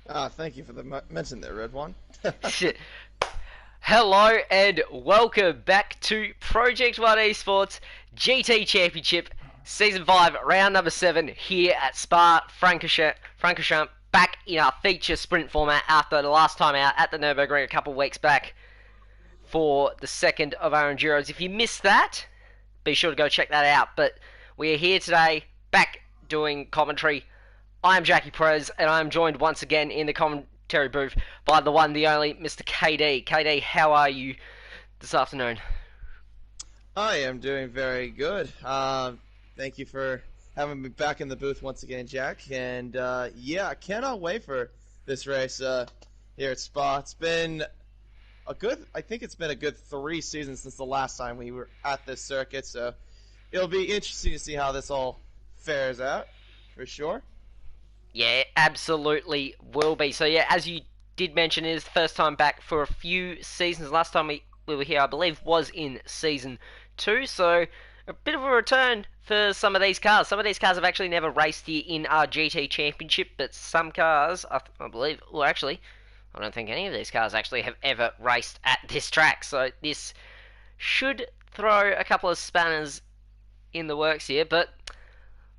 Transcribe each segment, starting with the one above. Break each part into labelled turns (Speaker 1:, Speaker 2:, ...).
Speaker 1: Ah, thank you for the mention there, Red One.
Speaker 2: Shit. Hello and welcome back to Project 1 eSports GT Championship Season 5, round number 7 here at Spa-Francorchamps, back in our feature sprint format after the last time out at the Nürburgring a couple of weeks back for the second of our Enduros. If you missed that, be sure to go check that out. But we are here today, back doing commentary. I am Jackie Perez, and I am joined once again in the commentary booth by the one, the only, Mr. KD. KD, how are you this afternoon?
Speaker 1: I am doing very good. Thank you for having me back in the booth once again, Jack. And yeah, I cannot wait for this race here at Spa. I think it's been a good 3 seasons since the last time we were at this circuit. So it'll be interesting to see how this all fares out, for sure.
Speaker 2: Yeah, it absolutely will be. So yeah, as you did mention, it is the first time back for a few seasons. Last time we were here, I believe, was in Season 2. So a bit of a return for some of these cars. Some of these cars have actually never raced here in our GT Championship, but some cars, I believe, well actually, I don't think any of these cars actually have ever raced at this track. So this should throw a couple of spanners in the works here. But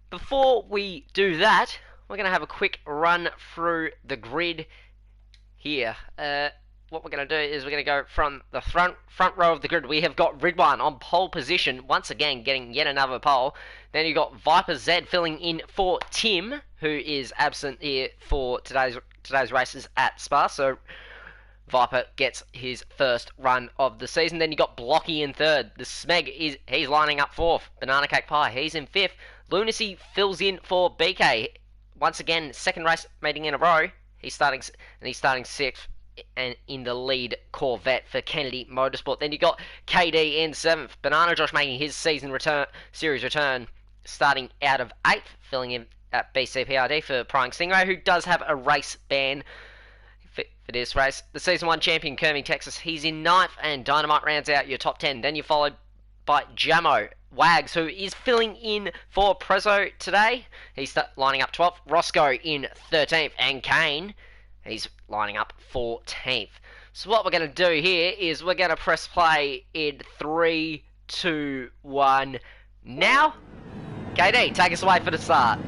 Speaker 2: before we do that, we're going to have a quick run through the grid here. What we're going to do is we're going to go from the front row of the grid. We have got Ridwan on pole position, once again getting yet another pole. Then you've got Viper Z filling in for Tim, who is absent here for today's races at Spa. So Viper gets his first run of the season. Then you got Blocky in third. The Smeg he's lining up fourth. Banana Cake Pie, he's in fifth. Lunacy fills in for BK. Once again, second race meeting in a row. He's starting sixth, and in the lead Corvette for Kennedy Motorsport. Then you got KD in seventh. Banana Josh making his series return, starting out of eighth, filling in at BCPRD for Prying Stingray, who does have a race ban for this race. The Season 1 champion, Kerming, Texas, he's in ninth, and Dynamite rounds out your top 10. Then you're followed by Jamo Wags, who is filling in for Prezzo today. He's lining up 12th. Roscoe in 13th. And Kane, he's lining up 14th. So what we're going to do here is we're going to press play in 3, 2, 1. Now, KD, take us away for the start.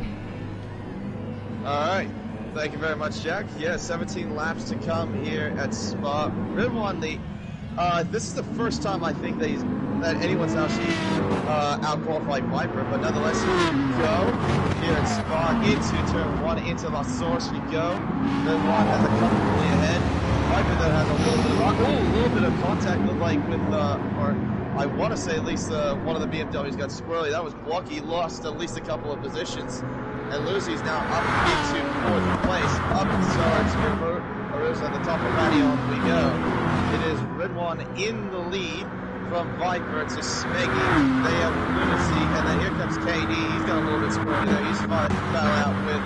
Speaker 1: Alright, thank you very much, Jack. Yeah, 17 laps to come here at Spa. Red One, this is the first time I think that anyone's actually out-qualified Viper, but nonetheless, here we go. Here at Spa, into turn 1, into La Source we go. Red One has a comfortably ahead. Viper that has a little bit of contact, looked like with, or I want to say at least one of the BMWs got squirrely. That was Blocky, lost at least a couple of positions. And Lucy's now up into 4th place, up towards Aruz at the top of Radion we go. It is Red One in the lead from Viper to Smeggy. They have Lunacy, and then here comes KD. He's got a little bit squirrely there. He's fell out with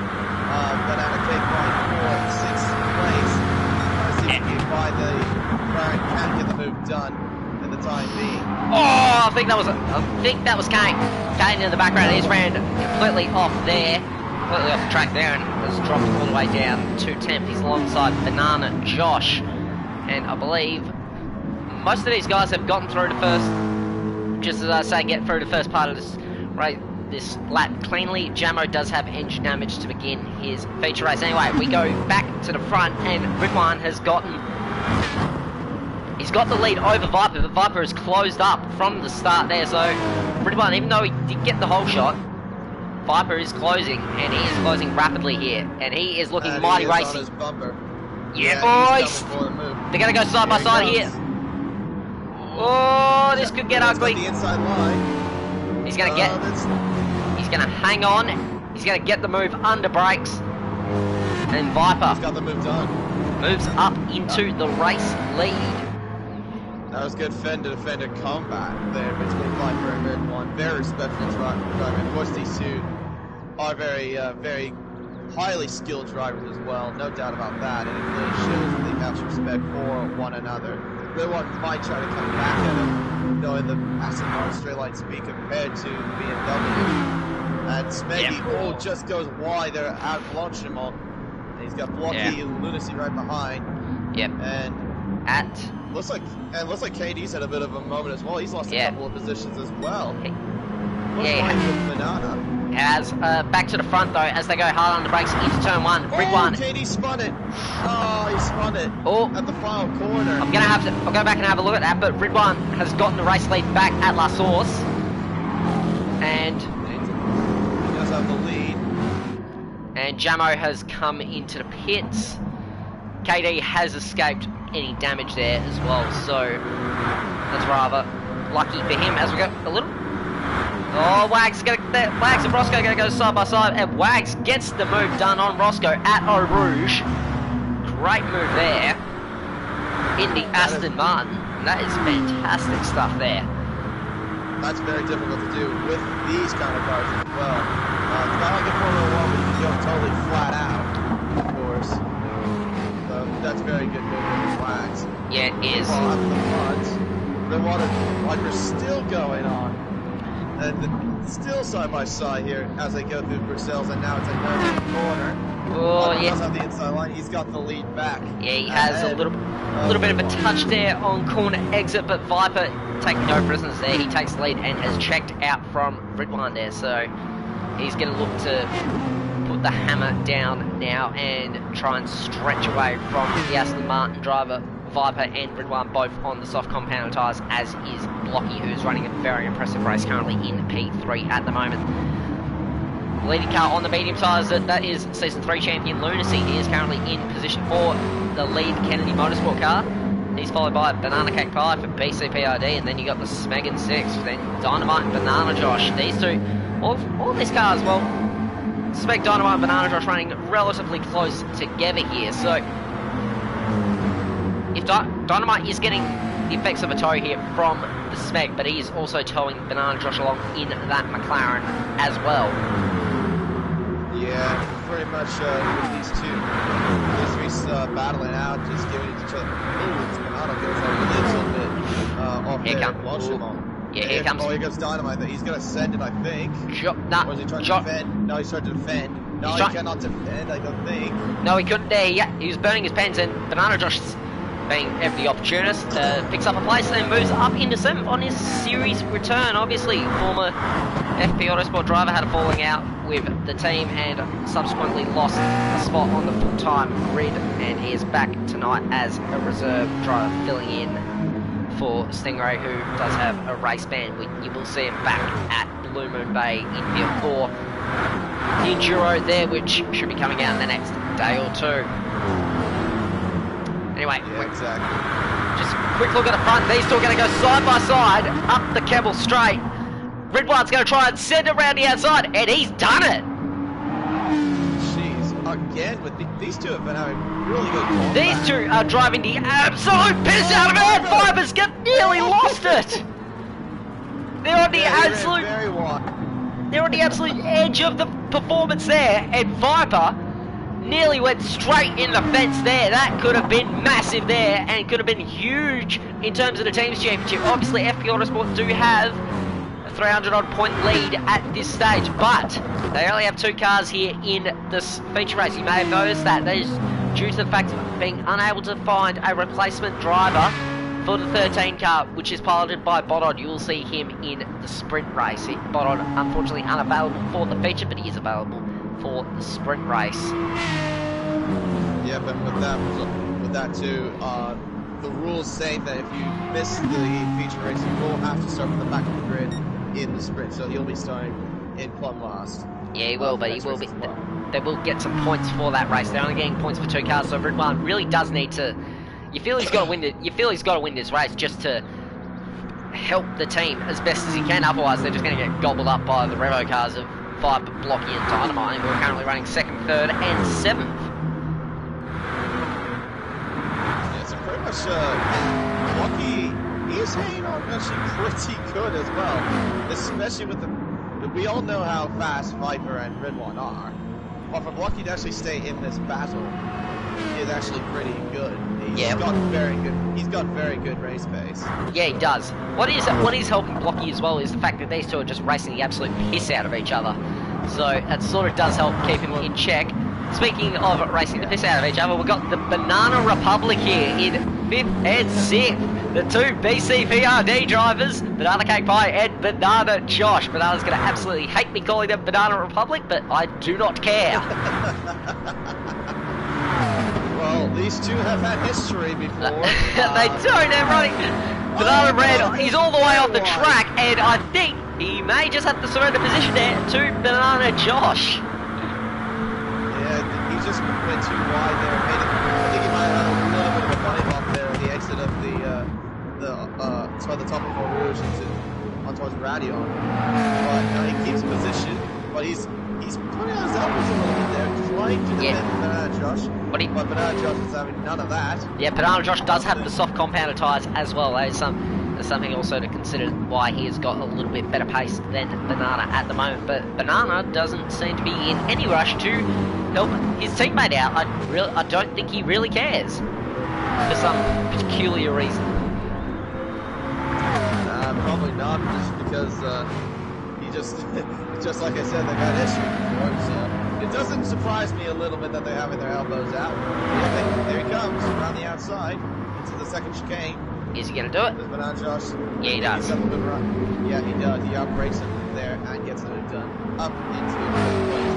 Speaker 1: Banana Cake Ride for 6th place. See if he can buy the Baron can get the move done in the time being.
Speaker 2: Oh, I think that was Kane. Kane in the background. He's ran completely off the track there, and has dropped all the way down to 10th. He's alongside Banana Josh, and I believe most of these guys have gotten through the first, just as I say, get through the first part of this lap cleanly. Jamo does have engine damage to begin his feature race. Anyway, we go back to the front, and Ridwan has he's got the lead over Viper, but Viper has closed up from the start there. So Ridwan, even though he did get the whole shot, Viper is closing, and he is closing rapidly here, and he is looking mighty racy.
Speaker 1: On his bumper.
Speaker 2: Yeah, boys! They're going to go side by side here. Oh, this could get ugly.
Speaker 1: The inside line.
Speaker 2: He's going to he's going to hang on. He's going to get the move under brakes. And Viper
Speaker 1: He's got the move done.
Speaker 2: Moves up into the race lead.
Speaker 1: That was good fender-to-fender combat there between Viper and Red One. Very respectful driver. Of course, these two are very highly skilled drivers as well. No doubt about that. And it really shows that they have respect for one another. Red One might try to come back at him, knowing the Aston Martin straight line speed compared to BMW. And Smeggy just goes wide there out launching him all. He's got Blocky and Lunacy right behind.
Speaker 2: Yep.
Speaker 1: And looks like KD's had a bit of a moment as well. He's lost a couple of positions as well. With Banana.
Speaker 2: As back to the front though, as they go hard on the brakes into turn 1. Ridwan.
Speaker 1: KD spun it. Oh, he spun it. At the final corner.
Speaker 2: I'll go back and have a look at that, but Ridwan has gotten the race lead back at La Source. And
Speaker 1: he does have the lead.
Speaker 2: And Jamo has come into the pits. KD has escaped any damage there as well, so that's rather lucky for him as we go a little. Oh, Wags and Roscoe are going to go side by side, and Wags gets the move done on Roscoe at Eau Rouge. Great move there in the Aston Martin. That is fantastic stuff there.
Speaker 1: That's very difficult to do with these kind of cars as well. It's not like a Formula 1 where you can go totally flat out, of course. So that's very good move with Wags.
Speaker 2: Yeah, it is.
Speaker 1: Well, after the front, the water wiper's still going on. And still side by side here as they go through Bruxelles, and now it's a no corner.
Speaker 2: Oh,
Speaker 1: He does have the inside line. He's got the lead back.
Speaker 2: Yeah, he has a little bit of a touch there on corner exit, but Viper taking no prisoners there. He takes the lead and has checked out from Ridwan there, so he's going to look to put the hammer down now and try and stretch away from the Aston Martin driver. Viper and Ridwan both on the soft compound tyres, as is Blocky, who's running a very impressive race currently in P3 at the moment. The leading car on the medium tyres, that is Season 3 champion Lunacy. He is currently in position for the lead Kennedy Motorsport car. He's followed by Banana Cake Pie for BCPID, and then you got the Smeg and 6, then Dynamite and Banana Josh. These two, all these cars, well, Smeg, Dynamite and Banana Josh running relatively close together here, so if Dynamite is getting the effects of a tow here from the Smeg, but he is also towing Banana Josh along in that McLaren as well.
Speaker 1: Yeah, pretty much with these three battling out, just giving it to each other. Ooh, it's Banana goes a little bit off
Speaker 2: here
Speaker 1: there.
Speaker 2: Yeah, here comes.
Speaker 1: Oh, here goes Dynamite. He's going to send it, I think. Or is he trying to defend? No, he's trying to defend. No, he cannot defend, I don't think.
Speaker 2: No, he couldn't there. Yeah, he was burning his pens, and Banana Josh, being ever the opportunist, picks up a place and moves up into 7th on his series return. Obviously, former FP Autosport driver had a falling out with the team and subsequently lost a spot on the full-time grid, and he is back tonight as a reserve driver filling in for Stingray, who does have a race ban. You will see him back at Blue Moon Bay in Field 4. The Enduro there, which should be coming out in the next day or two. Anyway, just a quick look at the front. These two are going to go side by side up the Keble straight. Ridwan's going to try and send it around the outside, and he's done it.
Speaker 1: Jeez, again, with these two have been having really good combat.
Speaker 2: These two are driving the absolute piss out of it. Viper's nearly lost it. They're on the absolute. They're on the absolute edge of the performance there, and Viper nearly went straight in the fence there. That could have been massive there, and could have been huge in terms of the team's championship. Obviously, FP Autosport do have a 300-odd point lead at this stage, but they only have 2 cars here in this feature race. You may have noticed that. That is due to the fact of being unable to find a replacement driver for the 13 car, which is piloted by Bodod. You will see him in the sprint race. Bodod, unfortunately, unavailable for the feature, but he is available for the sprint race.
Speaker 1: Yeah, but with that too, the rules say that if you miss the feature race, you will have to start from the back of the grid in the sprint. So he'll be starting in plumb last.
Speaker 2: Yeah, he will, but he will be. Well. They will get some points for that race. They're only getting points for 2 cars, so Ridwan really does need to. You feel he's got to win it. You feel he's got to win this race just to help the team as best as he can. Otherwise, they're just going to get gobbled up by the Revo cars of Viper, Blocky, and Dynamite, who are currently running 2nd, 3rd, and 7th.
Speaker 1: Yeah, so pretty much Blocky, he is hanging on actually pretty good as well, especially with the. We all know how fast Viper and Ridwan are. But for Blocky to actually stay in this battle is actually pretty good. He's got very good race pace.
Speaker 2: Yeah, he does. What is helping Blocky as well is the fact that these two are just racing the absolute piss out of each other. So that sort of does help keep him in check. speaking of racing the piss out of each other, we've got the Banana Republic here in 5th and 6th. The two BCPRD drivers, Banana Cake Pie and Banana Josh. Banana's going to absolutely hate me calling them Banana Republic, but I do not care.
Speaker 1: Well, these two have had history before.
Speaker 2: They don't, they're running. Banana Red, he's all the way off the track, and I think he may just have to surrender position there to Banana Josh.
Speaker 1: Yeah, he just went too wide there. I think he might have had a little bit of a bunny bump there at the exit of the top of Fort Rouge on towards Radion. But he keeps position, but he's putting on his elbows a little bit there, trying to defend Banana Josh. But Banana Josh is having none of that. Yeah,
Speaker 2: Banana Josh does have the soft compounded tyres as well. There's something also to consider why he has got a little bit better pace than Banana at the moment. But Banana doesn't seem to be in any rush to help his teammate out. I don't think he really cares for some peculiar reason.
Speaker 1: Probably not, just because just like I said, they've had history before, so it doesn't surprise me a little bit that they're having their elbows out. Yeah, there he comes around the outside into the second chicane.
Speaker 2: Is he going to do it?
Speaker 1: Does Banana Josh?
Speaker 2: Yeah, he does.
Speaker 1: Yeah, he does. He outbreaks him there and gets it done up into the place.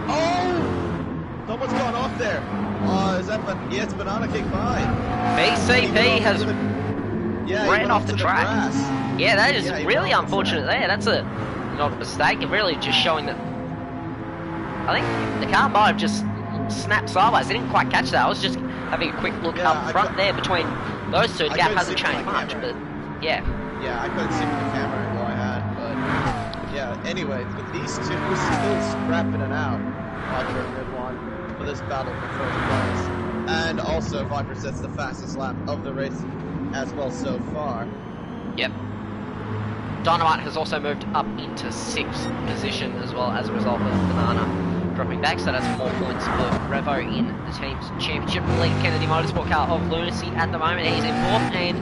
Speaker 1: Oh! Someone's gone off there. Is that? Yeah, it's Banana Cake Pie.
Speaker 2: BCP has ran off the track. Yeah, that is really unfortunate there. That's not a mistake. It really just showing that. I think the car might have just snapped sideways. I didn't quite catch that. I was just having a quick look up front there between those two. The gap hasn't changed much, but yeah.
Speaker 1: Yeah, I couldn't see from the camera angle I had, but yeah. Anyway, with these two still scrapping it out, Viper and Red One, for this battle for first place, and also Viper sets the fastest lap of the race as well so far.
Speaker 2: Yep. Dynamite has also moved up into 6th position as well as a result of Banana dropping back, so that's 4 points for Revo in the team's championship. Lead Kennedy Motorsport car of Lunacy at the moment. He's in 4th and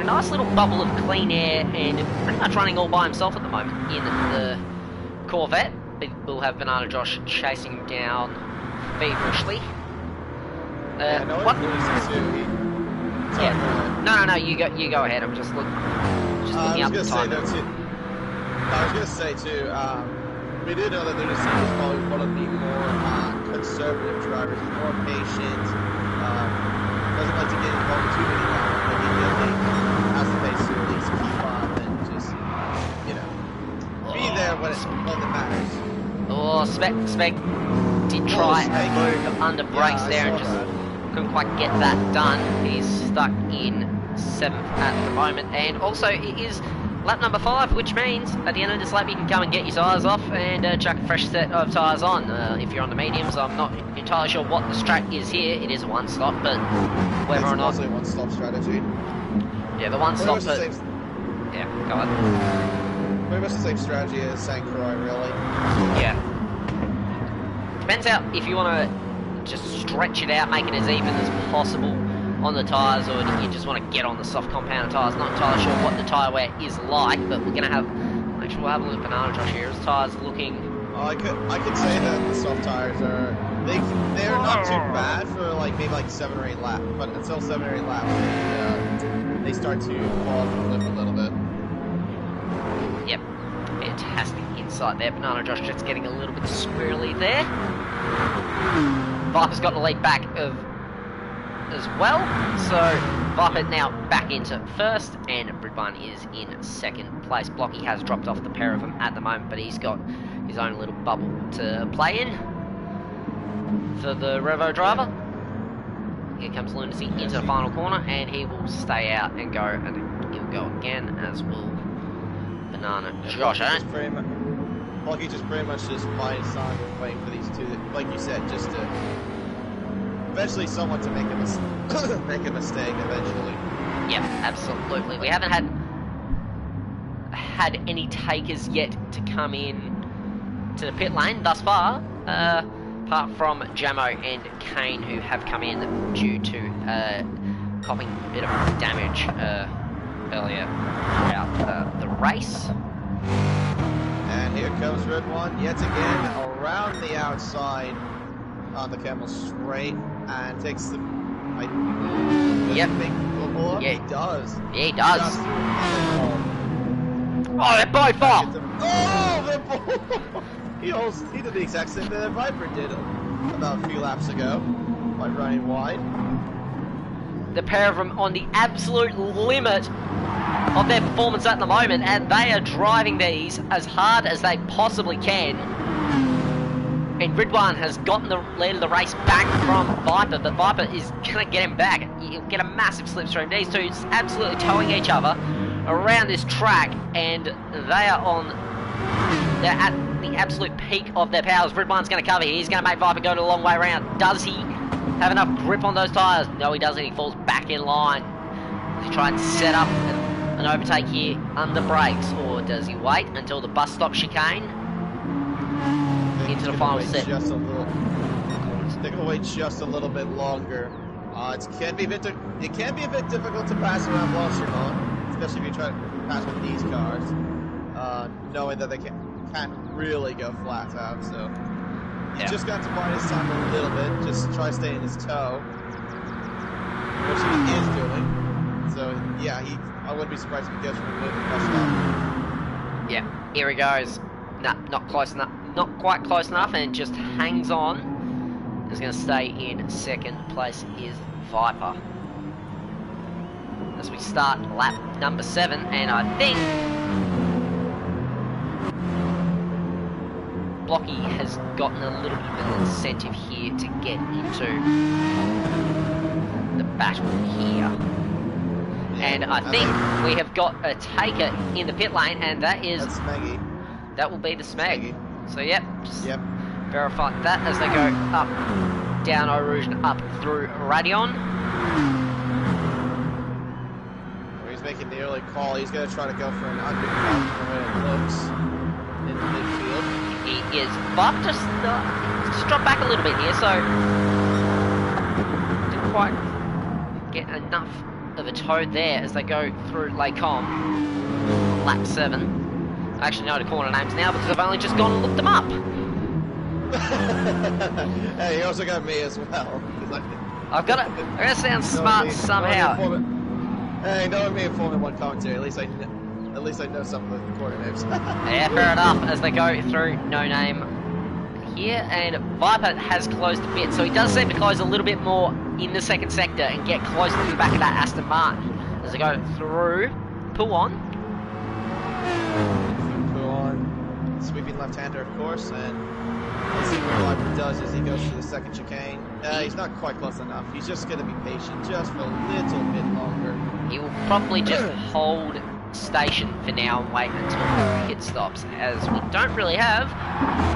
Speaker 2: a nice little bubble of clean air and pretty much running all by himself at the moment in the Corvette. We'll have Banana Josh chasing him down feverishly. What? No, you go ahead. I'm just looking up the time.
Speaker 1: I was gonna say too, we do know that Lunacy is probably one of the more conservative drivers, more patient, doesn't like to get involved too many hours, but he really has the pace to at least keep on and just, be there when it matters.
Speaker 2: Oh, Spec did try and move under brakes there and just couldn't quite get that done. He's stuck in 7th at the moment, and also it is lap number 5, which means at the end of this lap you can come and get your tyres off and chuck a fresh set of tyres on. If you're on the mediums, I'm not entirely sure what the strat is here. It is a one stop, but whether or not...
Speaker 1: It's also a one stop strategy.
Speaker 2: Yeah, the one stop, but... Yeah, go on.
Speaker 1: Pretty much the same strategy as St. Croix, really.
Speaker 2: Yeah. Depends how, if you want to just stretch it out, make it as even as possible on the tyres, or you just want to get on the soft compound tyres. Not entirely sure what the tyre wear is like, but we're going to have... Actually, we'll have a look at Banana Josh here. His tyres looking...
Speaker 1: I could say that the soft tyres are... They're not too bad for maybe 7 or 8 laps, but until 7 or 8 laps, they start to fall off the cliff a little bit.
Speaker 2: Yep. Fantastic insight there. Banana Josh just getting a little bit squirrely there. Viper's got the lead back as well, so Viper now back into 1st, and Bridbun is in 2nd place. Blocky has dropped off the pair of them at the moment, but he's got his own little bubble to play in for the Revo driver. Here comes Lunacy into the final corner, and he will stay out and go, and he'll go again, as will Banana Josh.
Speaker 1: Blocky just pretty much just playing his song, waiting for these two, like you said, just to eventually someone to make a mistake eventually.
Speaker 2: Yep, absolutely. We haven't had any takers yet to come in to the pit lane thus far, apart from Jamo and Kane, who have come in due to copping a bit of damage earlier throughout the race.
Speaker 1: And here comes Red One yet again around the outside on the Camel straight and takes the.
Speaker 2: Yep.
Speaker 1: Yeah, he does.
Speaker 2: Yeah, he does. Oh, they're both off.
Speaker 1: Oh, they're both. He did the exact same thing that Viper did about a few laps ago by running wide.
Speaker 2: The pair of them on the absolute limit of their performance at the moment, and they are driving these as hard as they possibly can. And Ridwan has gotten the lead of the race back from Viper, but Viper is going to get him back. He'll get a massive slipstream. These two absolutely towing each other around this track, and they're at the absolute peak of their powers. Ridwan's going to cover here. He's going to make Viper go the long way around. Does he have enough grip on those tyres? No, he doesn't. He falls back in line. Does he try and set up an overtake here under brakes, or does he wait until the bus stop chicane into the final set?
Speaker 1: They're going to wait just a little bit longer. It can be a bit difficult to pass around Blanchimont, especially if you try to pass with these cars, knowing that they can't really go flat out. So you just got to bide his time a little bit. Just try staying in his toe, which he is doing. So yeah, I wouldn't be surprised if he goes for a bit of a bus stop.
Speaker 2: Yeah, here he goes. Nah, not close enough. Not quite close enough, and just hangs on. Is going to stay in second place is Viper. As we start lap number 7, and I think Blocky has gotten a little bit of an incentive here to get into the battle here. And I think we have got a taker in the pit lane, and that is...
Speaker 1: That's Smeggy.
Speaker 2: That will be the Smeg. So yep, just verify that as they go up, down Eau Rouge and up through Radion.
Speaker 1: He's making the early call. He's going to try to go for an undercut from where it looks in the midfield.
Speaker 2: He is, but just drop back a little bit here, so didn't quite get enough of a toe there as they go through Lacombe, lap 7. I actually know the corner names now because I've only just gone and looked them up.
Speaker 1: Hey, you also got me as well.
Speaker 2: I've got to sound smart somehow.
Speaker 1: Hey, knowing me in Formula 1 commentary, at least I know some of the corner names.
Speaker 2: Yeah, fair enough, as they go through No Name here, and Viper has closed a bit, so he does seem to close a little bit more in the second sector and get close to the back of that Aston Martin as they go through Pouon.
Speaker 1: Sweeping left-hander, of course, and let's see what Viper does as he goes to the second chicane. He's not quite close enough. He's just going to be patient just for a little bit longer.
Speaker 2: He will probably just hold station for now and wait until the pit stops, as we don't really have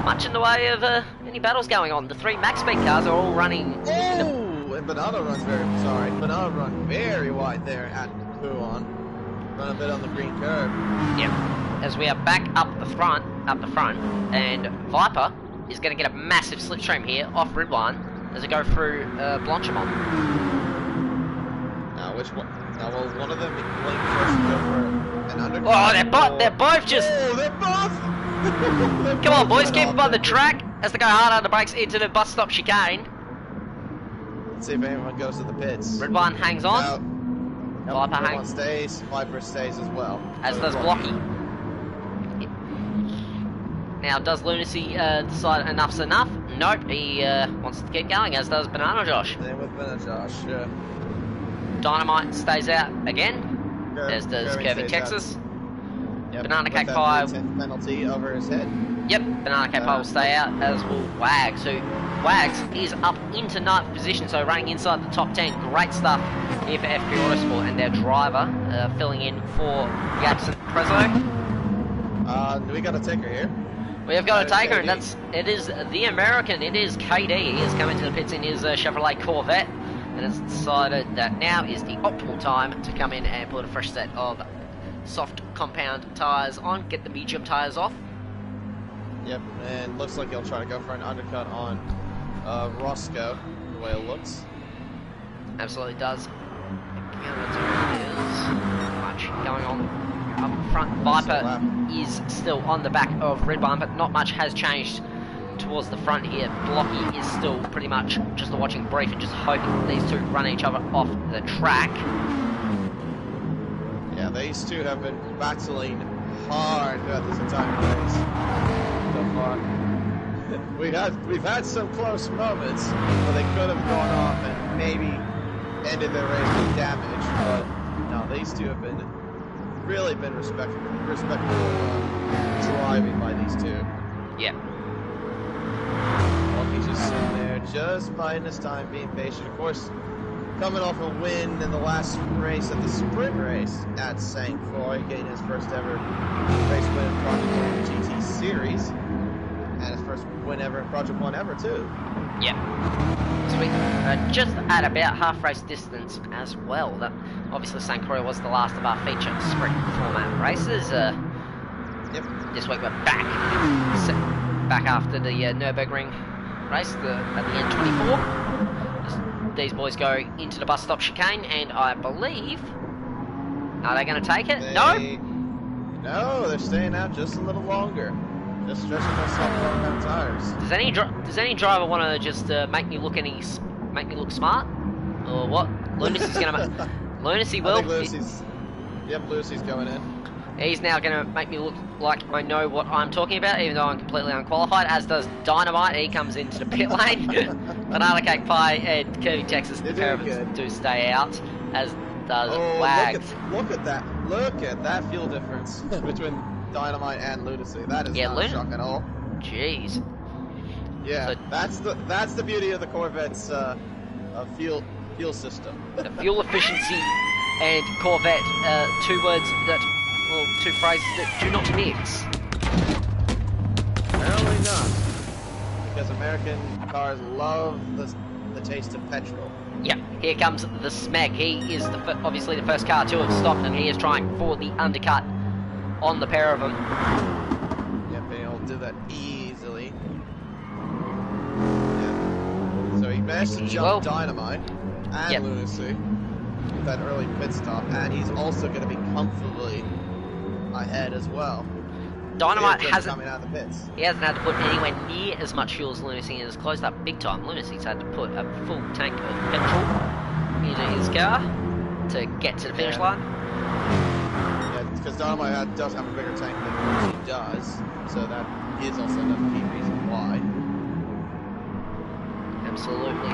Speaker 2: much in the way of any battles going on. The 3 max speed cars are all running.
Speaker 1: Oh, and Banana run very wide there at Pouon. Run a bit on the green curb.
Speaker 2: Yep. As we are back up the front, and Viper is going to get a massive slipstream here off Ridwan as they go through Blanchimont.
Speaker 1: Now, which one? Now, will one of them be playing first and go for an undercut?
Speaker 2: Oh, they're both just...
Speaker 1: Oh, they're both!
Speaker 2: Come on, boys, keep them on the track as they go hard on the brakes into the bus stop chicane.
Speaker 1: Let's see if anyone goes to the pits.
Speaker 2: Ridwan hangs on. Viper hangs.
Speaker 1: Stays. Viper stays as well.
Speaker 2: As does Blocky. Now, does Lunacy decide enough's enough? Nope, he wants to keep going, as does Banana Josh.
Speaker 1: Same with Banana Josh, yeah.
Speaker 2: Dynamite stays out again, as does Curvy Texas.
Speaker 1: Yep,
Speaker 2: Banana Cake Pie.
Speaker 1: Penalty over his head.
Speaker 2: Yep, Banana Cake Pie will stay out, as will Wags, who Wags is up into 9th position, so running inside the top 10. Great stuff here for FP Autosport, and their driver filling in for the absent Prezzo.
Speaker 1: We got a taker here.
Speaker 2: We have got a taker, and it is the American. It is KD. He is coming to the pits in his Chevrolet Corvette, and has decided that now is the optimal time to come in and put a fresh set of soft compound tyres on, get the medium tyres off.
Speaker 1: Yep, and looks like he'll try to go for an undercut on Roscoe, the way it looks.
Speaker 2: Absolutely does. Much going on up front, Viper is still on the back of Redbone, but not much has changed towards the front here. Blocky is still pretty much just watching brief and just hoping that these two run each other off the track.
Speaker 1: Yeah, these two have been battling hard throughout this entire race so far. We've had some close moments where they could have gone off and maybe ended their race with damage, but no, these two have really been respectful driving by these two.
Speaker 2: Yeah.
Speaker 1: He's just sitting there, just biding his time, being patient. Of course, coming off a win in the last race at the sprint race at St. Croix, getting his first ever race win in Project 1 GT Series, and his first win ever in Project 1 ever, too.
Speaker 2: Yeah. Sweet. Just at about half race distance as well. That obviously St. Croix was the last of our feature sprint format races.
Speaker 1: Yep.
Speaker 2: This week we're back after the Nürburgring race at the end 24. These boys go into the bus stop chicane, and I believe, are they going to take it?
Speaker 1: No, they're staying out just a little longer. Just stretching myself on them tires.
Speaker 2: Does any driver want to just make me look smart, or what? Lunacy's gonna Lunacy will.
Speaker 1: Lunacy's going in.
Speaker 2: He's now going to make me look like I know what I'm talking about, even though I'm completely unqualified, as does Dynamite. He comes into the pit lane. Banana Cake Pie and Kirby Texas, the pair of them do stay out, as does Wags.
Speaker 1: Look at that fuel difference between Dynamite and Lunacy. That is not a shock at all.
Speaker 2: Jeez.
Speaker 1: Yeah, so, that's the beauty of the Corvette's fuel system.
Speaker 2: The fuel efficiency and Corvette, two phrases that do not mix.
Speaker 1: Apparently not, because American cars love the taste of petrol.
Speaker 2: Yep, here comes the Smeg. He is obviously the first car to have stopped, and he is trying for the undercut on the pair of them.
Speaker 1: Yeah, being able to do that easily. Yeah. So he managed to jump Dynamite and Lunacy with that early pit stop, and he's also going to be comfortably ahead as well.
Speaker 2: Dynamite hasn't
Speaker 1: coming out of the pits.
Speaker 2: He hasn't had to put anywhere near as much fuel as Lunacy, and has closed up big time. Lunacy's had to put a full tank of petrol into his car to get to the finish line.
Speaker 1: Yeah, because Dynamite does have a bigger tank than Lunacy does, so that is also another key reason why.
Speaker 2: Absolutely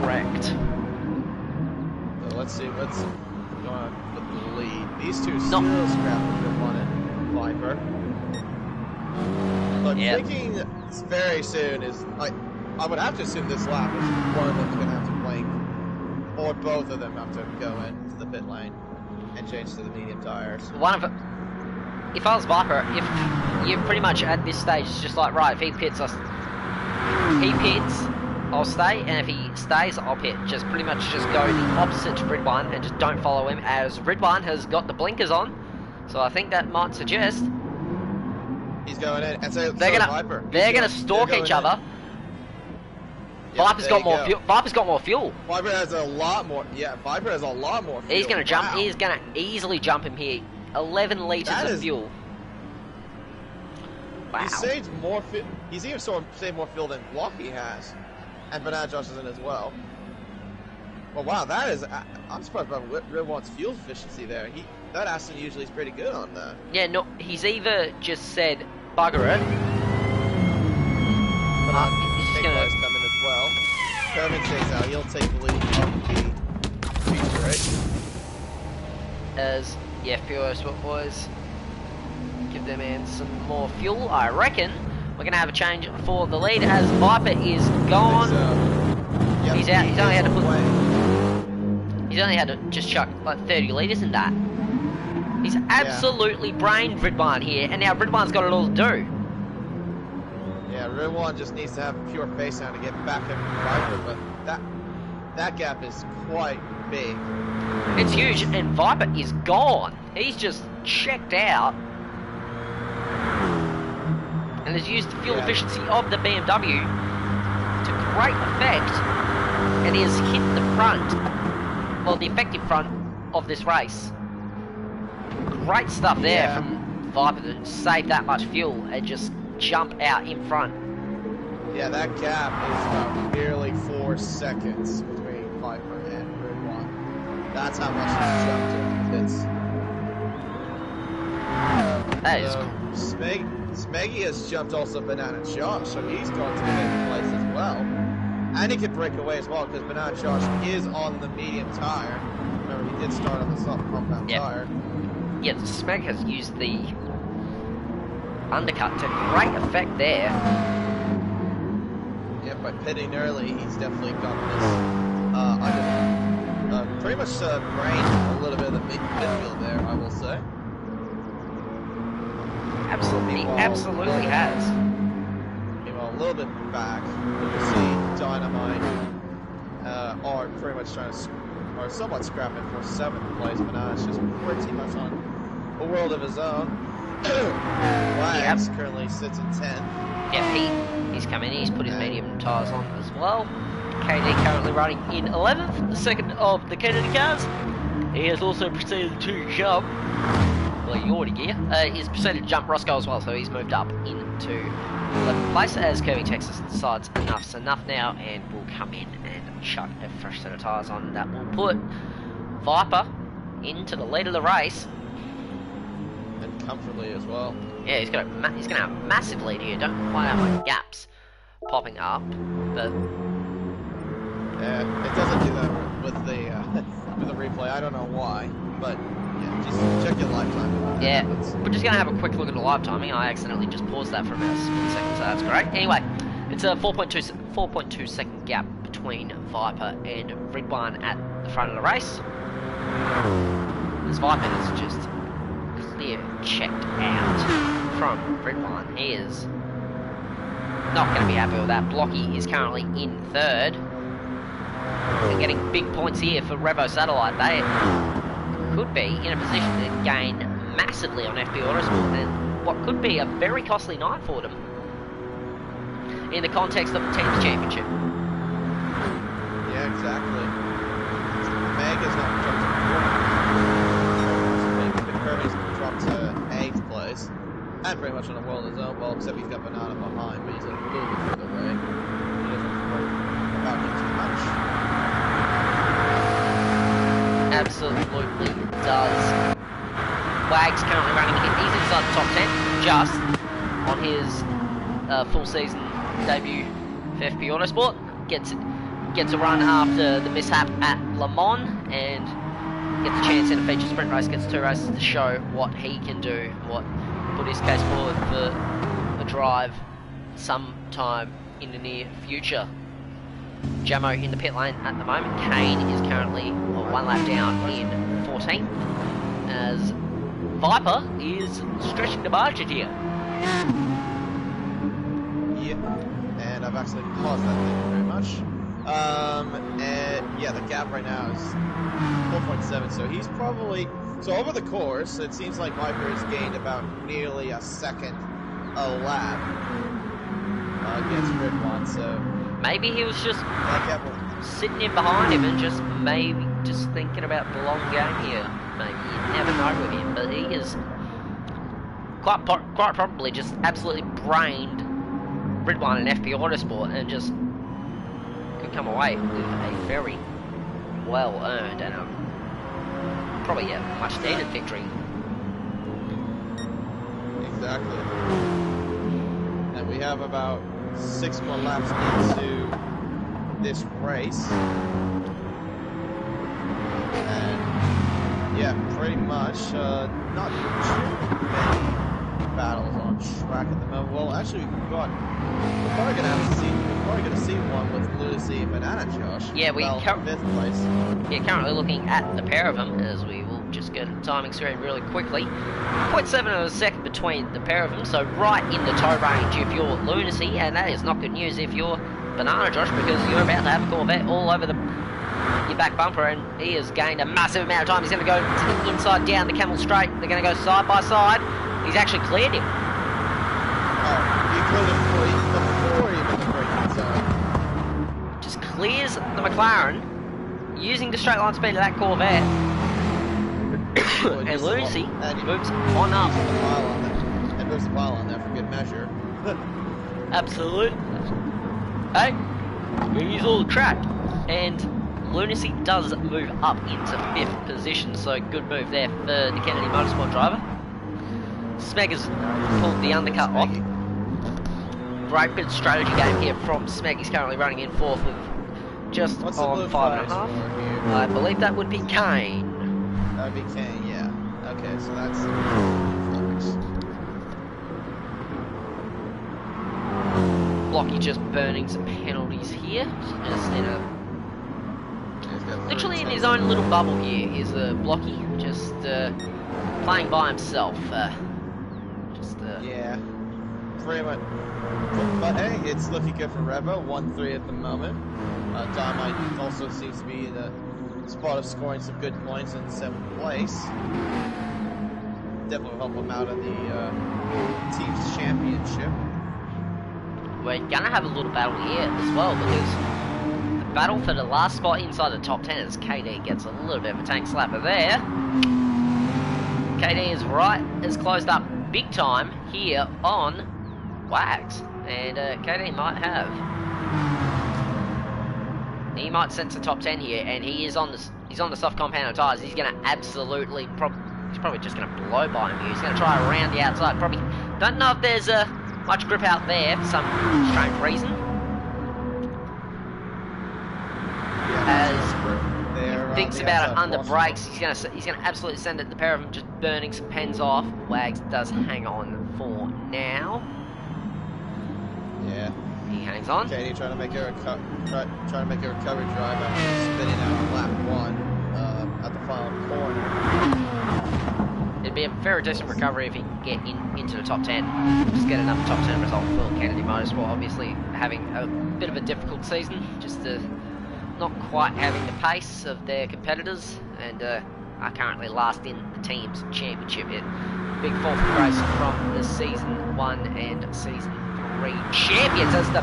Speaker 2: correct.
Speaker 1: So let's see what's going on with the lead. These two still scrapping for one and Viper. But thinking very soon is, I would have to assume this lap is one of them's going to have to blink, or both of them have to go into the pit lane and change to the medium tires.
Speaker 2: One of them. If I was Viper, if you're pretty much at this stage, it's just like, right, if he pits, I'll stay, and if he stays, I'll pit. Just pretty much just go the opposite to Ridwan and just don't follow him, as Ridwan has got the blinkers on. So I think that might suggest
Speaker 1: he's going in, and so
Speaker 2: they're gonna stalk each other.
Speaker 1: Yep,
Speaker 2: Viper's got more fuel. Viper's got more fuel.
Speaker 1: Viper has a lot more. Yeah, Viper has a lot more fuel.
Speaker 2: He's gonna jump. He's gonna easily jump him here. 11 liters of fuel. Wow.
Speaker 1: He saved more. He's even saved more fuel than Blocky has, and Banana Josh is in as well. Well, wow, that is. I'm surprised about Ridwan's fuel efficiency there. That Aston usually is pretty good on that.
Speaker 2: Yeah, no, he's either just said bugger it.
Speaker 1: He's just gonna come in as well. Kervin stays out. He'll take the lead of the feature race.
Speaker 2: As fuel swap boys, give them in some more fuel. I reckon we're gonna have a change for the lead as Viper is gone.
Speaker 1: Yep,
Speaker 2: he's out. He's only had to put. He's only had to just chuck like 30 liters in that. He's absolutely brained Ridwan here, and now Ridwan's got it all to do.
Speaker 1: Yeah, Ridwan just needs to have a pure face now to get back in Viper, but that gap is quite big.
Speaker 2: It's huge, and Viper is gone. He's just checked out, and has used the fuel efficiency of the BMW to great effect, and he has hit the front, well, the effective front of this race. great stuff there
Speaker 1: Yeah.
Speaker 2: from Viper to save that much fuel and just jump out in front.
Speaker 1: Yeah, that gap is about nearly 4 seconds between Viper and Red One. That's how much he's jumped in. It's
Speaker 2: That is
Speaker 1: Smeggy has jumped also Banana Josh, so he's gone to the second place as well. And he could break away as well because Banana Josh is on the medium tire. Remember, he did start on the soft compound tire.
Speaker 2: Yeah, Smeg has used the undercut to great effect there.
Speaker 1: Yeah, by pitting early, he's definitely got this pretty much brain a little bit of the midfield there, I will say.
Speaker 2: Absolutely, absolutely has.
Speaker 1: Meanwhile, a little bit back, you can see Dynamite are pretty much trying to, or somewhat scrapping for 7th place. Banana's just pretty much on a world of his own. Wags currently sits in 10th.
Speaker 2: Yeah, he's come in, he's put his medium tyres on as well. KD currently running in 11th, the second of the Kennedy cars. He has also proceeded to jump, well, he already gear, he's proceeded to jump Roscoe as well, so he's moved up into 11th place as Kirby Texas decides enough's enough now and will come in and chuck a fresh set of tyres on. That will put Viper into the lead of the race.
Speaker 1: And comfortably as well.
Speaker 2: Yeah, he's gonna have a massive lead here. Don't quite have like gaps popping up, but
Speaker 1: yeah, it doesn't do that with the with the replay. I don't know why, but yeah, just check your lifetime.
Speaker 2: Yeah, we're just gonna have a quick look at the live timing. I accidentally just paused that for about a split second, so that's great. Anyway, it's a 4.2 second gap between Viper and Ridwan at the front of the race. This Viper is just clear checked out from Ridwan. He is not going to be happy with that. Blocky is currently in 3rd. They're getting big points here for Revo Satellite. They could be in a position to gain massively on FP Autosport and what could be a very costly night for them in the context of the Teams Championship.
Speaker 1: Yeah, exactly. Meg is not jumping. Kirby's dropped to 8th place. And pretty much on a world of his own, well, except he's got Banana behind, but he's a little bit further away. He doesn't worry about him too much.
Speaker 2: Absolutely does. Wags currently running in. He's inside the top 10, just on his full season debut for FP Autosport. Gets a run after the mishap at Le Mans and gets a chance in a feature sprint race. Gets 2 races to show what he can do, put his case forward for a drive sometime in the near future. Jamo in the pit lane at the moment. Kane is currently 1 lap down in 14th as Viper is stretching the budget here.
Speaker 1: Yep, and I've actually paused that, thank you very much. And yeah, the gap right now is 4.7, so he's probably, so over the course, it seems like Viper has gained about nearly a second a lap against Ridwan, so
Speaker 2: maybe he was just
Speaker 1: that gap will,
Speaker 2: sitting in behind him and just thinking about the long game here. Maybe you never know with him, but he is quite probably just absolutely brained Ridwan and FP Autosport and just could come away with a very well earned and probably a much needed victory.
Speaker 1: exactly. And we have about 6 more laps into this race. And yeah, pretty much not too many battles on track at the moment. Well, actually, we're probably gonna see one with Lucy and Banana Josh.
Speaker 2: Yeah,
Speaker 1: well, 5th place.
Speaker 2: Yeah, currently looking at the pair of them as we will just go to the timing screen really quickly. 0.7 of a second between the pair of them, so right in the tow range if you're Lunacy, and that is not good news if you're Banana Josh because you're about to have a Corvette all over your back bumper, and he has gained a massive amount of time. He's going to go to the inside down the Camel Straight. They're going to go side by side. He's actually cleared him.
Speaker 1: Oh, you cleared him before even the braking zone.
Speaker 2: Just clears the McLaren using the straight line speed of that Corvette. And Lunacy
Speaker 1: and
Speaker 2: moves on up.
Speaker 1: moves the pile on there. And moves the pile on there for good measure.
Speaker 2: Absolute. Hey, we use all the track. And Lunacy does move up into 5th position, so good move there for the Kennedy Motorsport driver. Smeg has pulled the undercut off. Great bit of strategy game here from Smeg. He's currently running in 4th with just
Speaker 1: What's
Speaker 2: on
Speaker 1: the blue
Speaker 2: 5.5. I believe that would be Kane.
Speaker 1: That would be Kane, yeah. Okay, so that's
Speaker 2: Blocky just burning some penalties here. Just in a literally in his own little bubble here is Blocky, just playing by himself.
Speaker 1: Yeah, pretty much. But hey, it's looking good for Revo, 1-3 at the moment. Dynamite also seems to be in the spot of scoring some good points in 7th place. Definitely help him out in the team's championship.
Speaker 2: We're gonna have a little battle here as well, because the battle for the last spot inside the top 10 as KD gets a little bit of a tank slapper there. KD is has closed up big time here on Wags, and KD might sense the top 10 here, and he's on the soft compound tyres. He's gonna absolutely he's probably just gonna blow by him here. He's gonna try around the outside. Probably don't know if there's much grip out there for some strange reason. As he thinks about it under brakes, he's gonna absolutely send it. The pair of them just burning some pens off. Wags does hang on for now.
Speaker 1: Yeah.
Speaker 2: He hangs on.
Speaker 1: Katie trying to make a recovery drive after spinning out on lap 1 at the final corner.
Speaker 2: It'd be a very decent recovery if he can get into the top 10. Just get another top 10 result for Kennedy Motorsport. Obviously having a bit of a difficult season, just not quite having the pace of their competitors, and are currently last in the team's championship. Big 4th race from the Season 1 and Season 3 champions, as the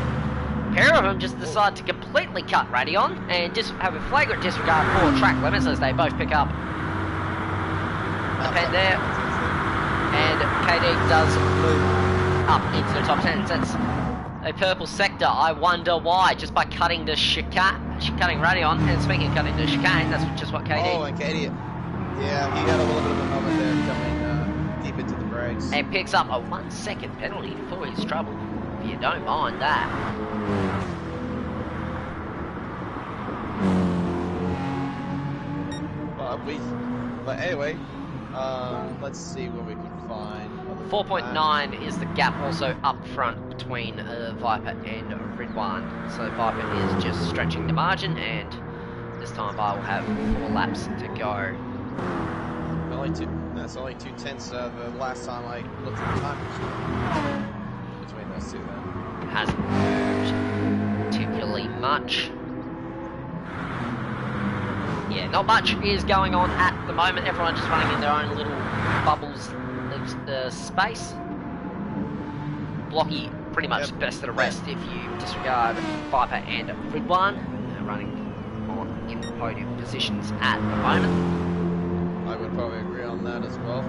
Speaker 2: pair of them just decide to completely cut Radion and just have a flagrant disregard for track limits as they both pick up a pen there. And KD does move up into the top 10. That's a purple sector. I wonder why, just by cutting the cutting Radion. And speaking of cutting the chicane, that's just what KD.
Speaker 1: Oh, and KD, yeah, he had a little bit of a moment there coming deep into the brakes.
Speaker 2: And picks up a 1 second penalty for his trouble, if you don't mind that.
Speaker 1: But anyway, let's see what we can find.
Speaker 2: 4.9 is the gap also up front between Viper and Ridwan. So Viper is just stretching the margin, and this time I will have 4 laps to go.
Speaker 1: That's only 2/10 of the last time I looked at the time between those two then.
Speaker 2: Hasn't moved particularly much. Yeah, not much is going on at the moment. Everyone just running in their own little bubbles of space. Blocky pretty much best of the rest if you disregard Viper and Ridwan. They're running on in the podium positions at the moment.
Speaker 1: I would probably agree on that as well.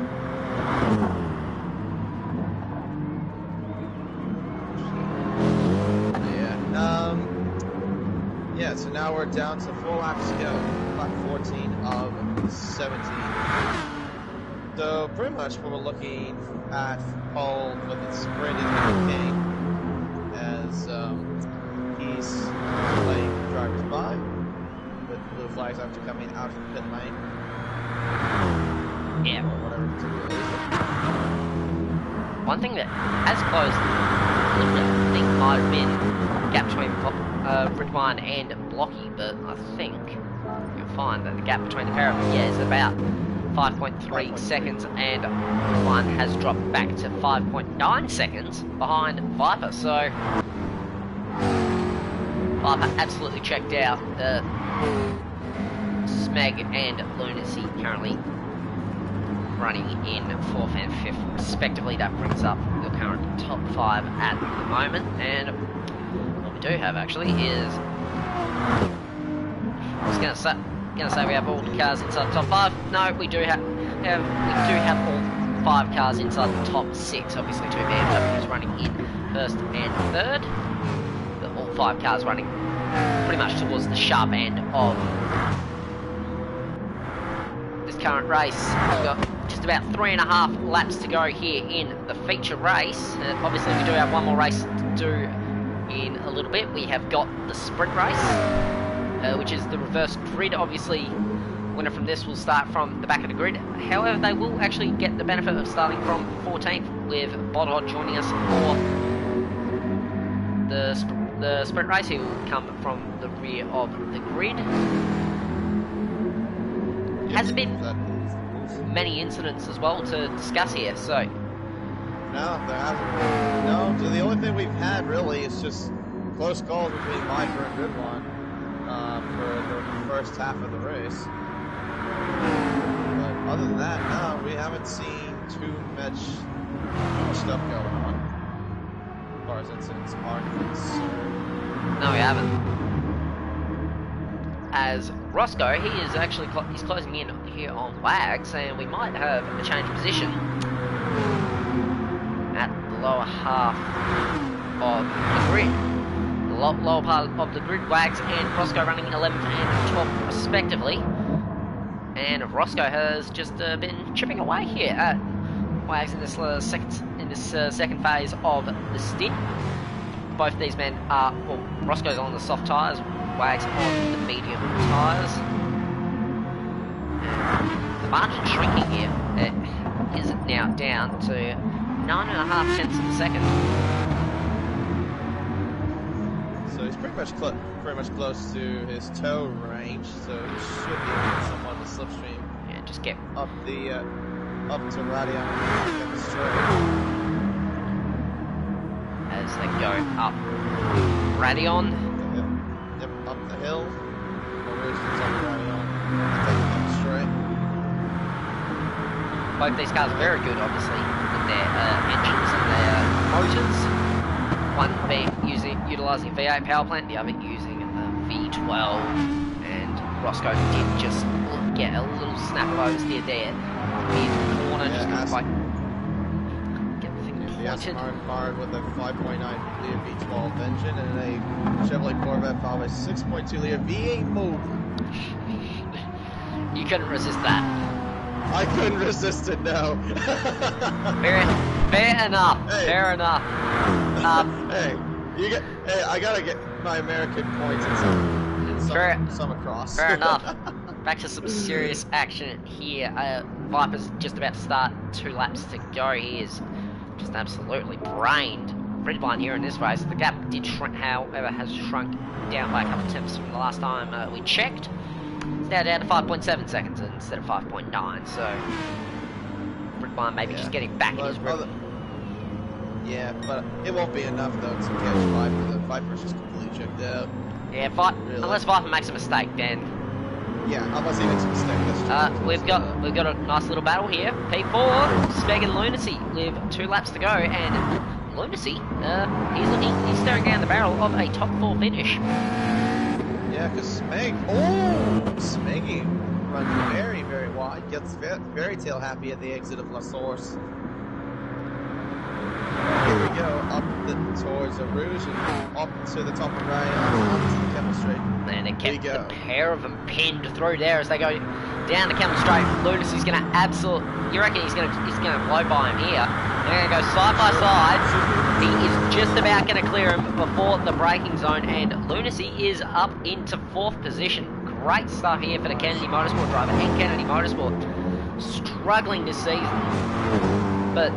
Speaker 1: Yeah, so now we're down to 4 laps to go. Lap 14 of 17. So pretty much what we're looking at pole with the sprint is Kane, as he's letting drivers by with blue flags after coming out of the pit lane.
Speaker 2: Yeah.
Speaker 1: Or whatever particular
Speaker 2: One thing that has closed a little bit, I think, might have been gap between Ridwan and Blocky, but I think you'll find that the gap between the pair of them, is about 5.3 seconds, and Ridwan has dropped back to 5.9 seconds behind Viper, so Viper absolutely checked out. Smeg and Lunacy currently running in 4th and 5th respectively. That brings up the current top 5 at the moment, and what we do have actually is, I was gonna say we have all the cars inside the top 5. No, we do have do have all 5 cars inside the top 6. Obviously, 2 BMWs running in first and third. But all 5 cars running pretty much towards the sharp end of this current race. We've got just about 3.5 laps to go here in the feature race. Obviously, we do have one more race to do in a little bit. We have got the sprint race, which is the reverse grid. Obviously, winner from this will start from the back of the grid. However, they will actually get the benefit of starting from 14th, with Bodhod joining us for the sprint race. He will come from the rear of the grid. Has been many incidents as well to discuss here, so...
Speaker 1: No, there hasn't. No, so the only thing we've had really is just close calls between Viper and Goodwan for the first half of the race. But other than that, no, we haven't seen too much stuff going on as far as incidents are concerned.
Speaker 2: No, we haven't. As Roscoe, he is actually he's closing in here on Wags, and we might have a change of position at the lower half of the grid. The lower part of the grid, Wags and Roscoe running 11th and 12th respectively. And Roscoe has just been chipping away here at Wags in this second phase of the stint. Both of these men are, well, Roscoe's on the soft tyres, Wags on the medium tyres. The margin shrinking here. It is now down to 9.5 tenths of a second.
Speaker 1: So he's pretty much close to his toe range, so he should be able to get someone to slipstream.
Speaker 2: Yeah, just get
Speaker 1: up to Radion and the straight.
Speaker 2: As they go up Radion.
Speaker 1: Yep, up the hill. Maurice is up Radion. And taking them straight.
Speaker 2: Both these cars are very good, obviously, with their engines and their motors. One being utilising V8 power plant, the other using V12. And Roscoe did just get a little snap of oversteer there. Mid corner, just couldn't quite get the thing pointed.
Speaker 1: Fired with a 5.9 litre V12 engine and a Chevrolet Corvette powered by 6.2 litre V8 motor.
Speaker 2: You couldn't resist that.
Speaker 1: I couldn't resist it, no.
Speaker 2: Fair enough.
Speaker 1: Hey.
Speaker 2: Fair enough.
Speaker 1: Hey, I gotta get my American points in some across.
Speaker 2: Fair enough. Back to some serious action here. Viper's just about to start, 2 laps to go. He is just absolutely brained. Ridgeline here in this race. The gap did shrink, however, has shrunk down by a couple of tenths from the last time we checked. It's now down to 5.7 seconds instead of 5.9, so Ridgeline maybe just getting back in his rhythm.
Speaker 1: Yeah, but it won't be enough though to catch Viper. The Viper's just completely checked out.
Speaker 2: Yeah, unless Viper makes a mistake, then.
Speaker 1: Yeah, unless he makes a mistake.
Speaker 2: We've got a nice little battle here. P4, Speg and Lunacy with 2 laps to go, and Lunacy, he's staring down the barrel of a top 4 finish.
Speaker 1: Yeah, because Smeggy runs very, very wide, gets very tail happy at the exit of La Source. Here we go, up towards the Rouge and up to the top of Ryan, up to the Camel Straight.
Speaker 2: And they kept the pair of them pinned through there as they go down the Camel Straight. Lunacy's going to you reckon he's going to blow by him here. They're going to go side by side. He is just about going to clear him before the braking zone, and Lunacy is up into 4th position. Great stuff here for the Kennedy Motorsport driver and Kennedy Motorsport. Struggling this season, but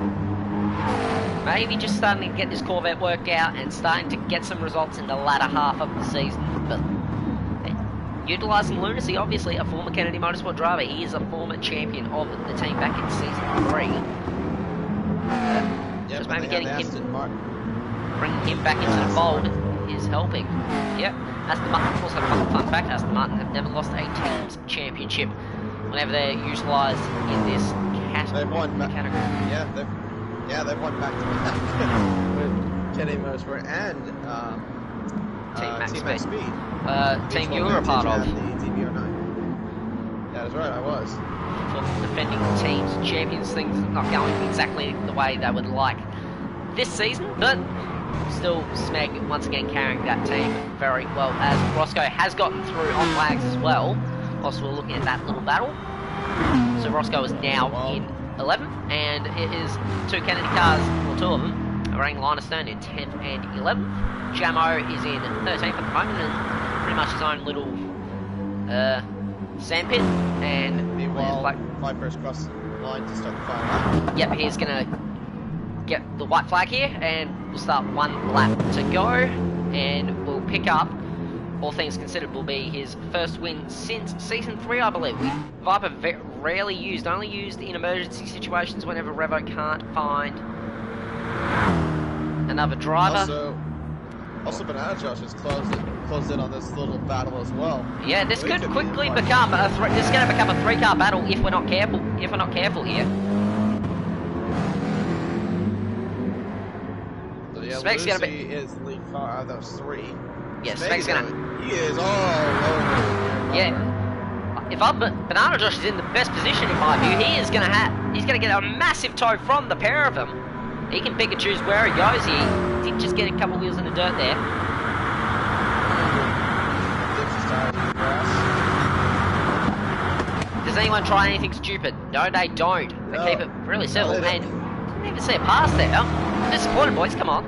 Speaker 2: maybe just starting to get this Corvette worked out and starting to get some results in the latter half of the season. But utilising Lunacy, obviously a former Kennedy Motorsport driver. He is a former champion of the team back in season 3. Just maybe getting him, bringing him back into the fold is helping. Yep, Aston Martin, also fun fact, Aston Martin have never lost a team's championship whenever they're utilised in this category.
Speaker 1: They've won category. Yeah, they've won back to back with Kennedy Motorsport and Team Max Speed.
Speaker 2: Team you were a part of.
Speaker 1: The DB09. That was right, I was.
Speaker 2: For defending teams, champions, things not going exactly the way they would like this season, but still Smeg once again carrying that team very well, as Roscoe has gotten through on Wags as well, whilst we're looking at that little battle. So Roscoe is now in 11th, and it is two Kennedy cars, or two of them, running Linestone in 10th and 11th. Jamo is in 13th at the moment, and pretty much his own little sandpit, and
Speaker 1: meanwhile, Viper's crossed the line to start the final lap.
Speaker 2: Yep, he's gonna get the white flag here, and we'll start one lap to go, and we'll pick up, all things considered, will be his first win since Season 3, I believe. Viper rarely used, only used in emergency situations whenever Revo can't find another driver.
Speaker 1: Also Banana Josh has closed in on this little battle as well.
Speaker 2: Yeah, this could quickly become a this is going to become a 3-car battle if we're not careful. If we're not careful here.
Speaker 1: So yeah,
Speaker 2: Smeg's
Speaker 1: Lucy
Speaker 2: gonna be
Speaker 1: is the lead car out of those three.
Speaker 2: Yeah, Smeg's gonna.
Speaker 1: He is all over.
Speaker 2: Yeah. If Banana Josh is in the best position in my view, he's gonna get a massive tow from the pair of them. He can pick and choose where he goes here. He did just get a couple wheels in the dirt there. Does anyone try anything stupid? No, they don't. They keep it really civil. And didn't even see a pass there. I'm disappointed, boys. Come on.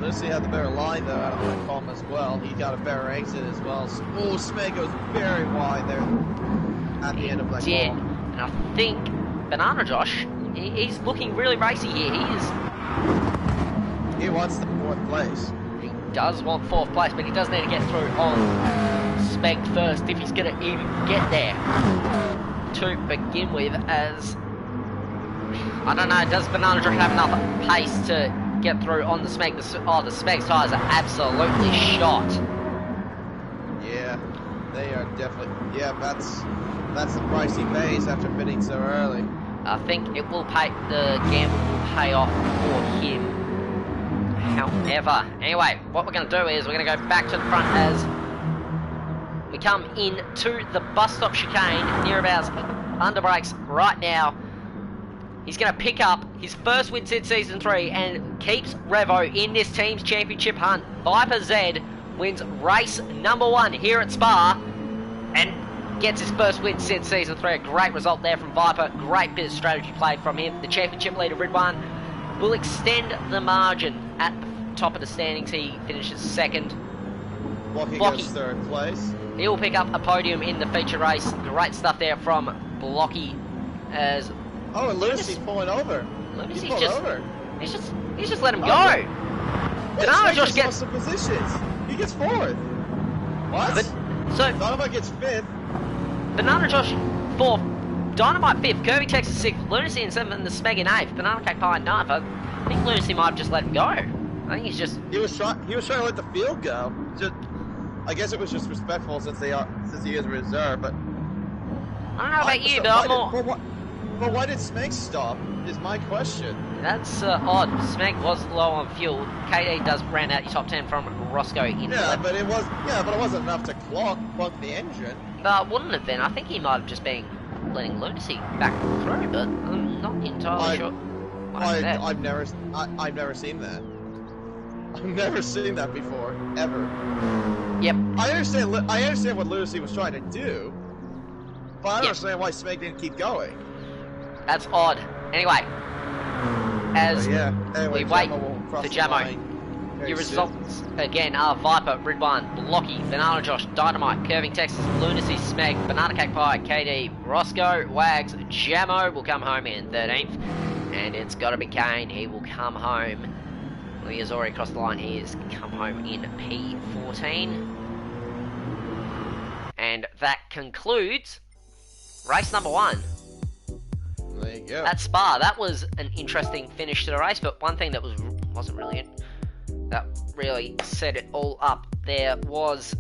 Speaker 1: Lucy had the better line though out of that column as well. He got a better exit as well. Oh, Smeg goes very wide there at the end of that column.
Speaker 2: And I think Banana Josh, he's looking really racy here.
Speaker 1: He wants the 4th place.
Speaker 2: He does want 4th place, but he does need to get through on Smeg first if he's going to even get there to begin with, as I don't know, does Banana Josh have enough pace to get through on the Smeg? The Smeg's tyres are absolutely shot.
Speaker 1: Yeah, they are definitely. Yeah, that's the price he pays after bidding so early.
Speaker 2: I think it will pay. The gamble will pay off for him. However, anyway, what we're going to do is we're going to go back to the front as we come into the bus stop chicane near about under brakes right now. He's going to pick up his first win since Season 3 and keeps Revo in this team's championship hunt. Viper Z wins race number 1 here at Spa and gets his first win since Season 3. A great result there from Viper. Great bit of strategy play from him. The championship leader, Ridwan, will extend the margin at the top of the standings. He finishes 2nd.
Speaker 1: Blocky goes 3rd place.
Speaker 2: He will pick up a podium in the feature race. Great stuff there from Blocky as...
Speaker 1: Oh, and Lucy's pulling over.
Speaker 2: Lucy's
Speaker 1: He's over.
Speaker 2: He's just let him go. Banana Josh gets
Speaker 1: some positions. He gets 4th. What?
Speaker 2: So
Speaker 1: Dynamite gets 5th.
Speaker 2: Banana Josh 4th, Dynamite 5th, Kirby Texas 6th, Lunacy in 7th, and the Smeg in 8th. Banana Cake Pie in 9th. I think Lunacy might have just let him go. I think he's just...
Speaker 1: He was trying to let the field go. I guess it was just respectful since he is reserve, but...
Speaker 2: I don't know about you, but I'm more...
Speaker 1: But why did Smeg stop, is my question.
Speaker 2: That's odd. Smeg was low on fuel. KD does round out your top 10 from Roscoe in 11th.
Speaker 1: But it wasn't enough to clunk the engine.
Speaker 2: But wouldn't have been. I think he might have just been letting Lunacy back through, but I'm not entirely sure.
Speaker 1: I've never seen that. I've never seen that before, ever.
Speaker 2: Yep.
Speaker 1: I understand what Lunacy was trying to do, but I don't understand why Smeg didn't keep going.
Speaker 2: That's odd. Anyway, as we wait for Jamo, your results again are Viper, Ridwan, Blocky, Banana Josh, Dynamite, Curving Texas, Lunacy, Smeg, Banana Cake Pie, KD, Roscoe, Wags, Jamo will come home in 13th, and it's got to be Kane. He will come home. Well, he has already crossed the line. He has come home in P14, and that concludes race number 1.
Speaker 1: There you go.
Speaker 2: At Spa, that was an interesting finish to the race, but one thing that wasn't really that really set it all up there was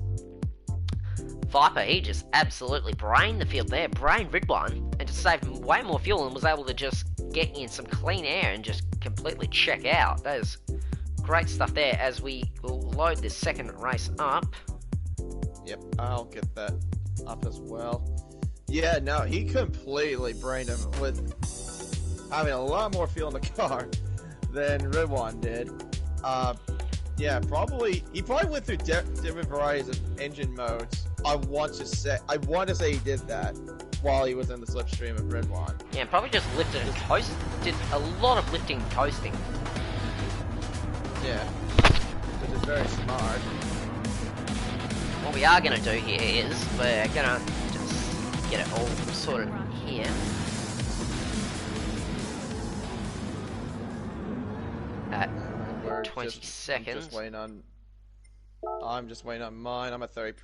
Speaker 2: Viper. He just absolutely brained the field there, brained Ridwan, and just saved him way more fuel and was able to just get in some clean air and just completely check out. That is great stuff there as we will load this second race up.
Speaker 1: Yep, I'll get that up as well. Yeah, no, he completely brained him with having a lot more fuel in the car than Ridwan did. Yeah, he probably went through different varieties of engine modes. I want to say he did that while he was in the slipstream of Ridwan.
Speaker 2: Yeah, and probably just lifted and coasted. Did a lot of lifting and coasting.
Speaker 1: Yeah, which is very smart.
Speaker 2: What we are going to do here is we're going to just get it all sorted here. At 20 seconds.
Speaker 1: I'm just waiting on mine. I'm at 30%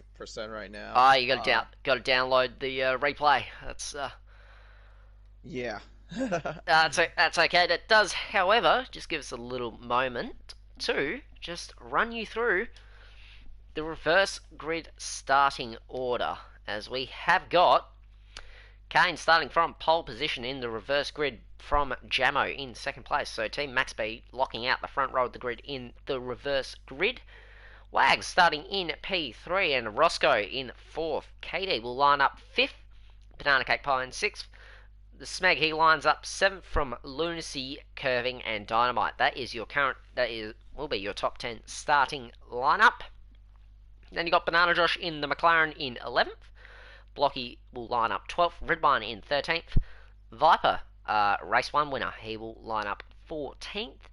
Speaker 1: right now.
Speaker 2: Ah, you got to download the replay. That's
Speaker 1: yeah.
Speaker 2: that's okay. That does, however, just give us a little moment to just run you through the reverse grid starting order, as we have got Kane starting from pole position in the reverse grid from Jamo in second place. So Team MaxB locking out the front row of the grid in the reverse grid. Wags starting in P3 and Roscoe in 4th. KD will line up 5th. Banana Cake Pie in 6th. The Smeg, he lines up 7th from Lunacy, Curving and Dynamite. That will be your top 10 starting lineup. Then you got Banana Josh in the McLaren in 11th. Blocky will line up 12th. Redbine in 13th. Viper, race 1 winner, he will line up 14th.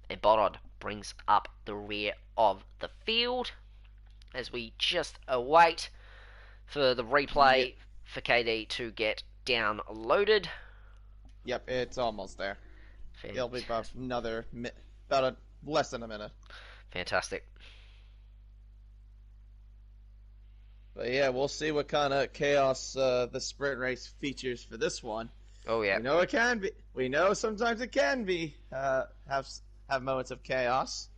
Speaker 2: And Bodod brings up the rear of the field as we just await for the replay for KD to get downloaded.
Speaker 1: Yep, it's almost there. It'll be about less than a minute.
Speaker 2: Fantastic.
Speaker 1: But yeah, we'll see what kind of chaos the sprint race features for this one.
Speaker 2: Oh yeah,
Speaker 1: we know it can be. We know sometimes it can be have moments of chaos.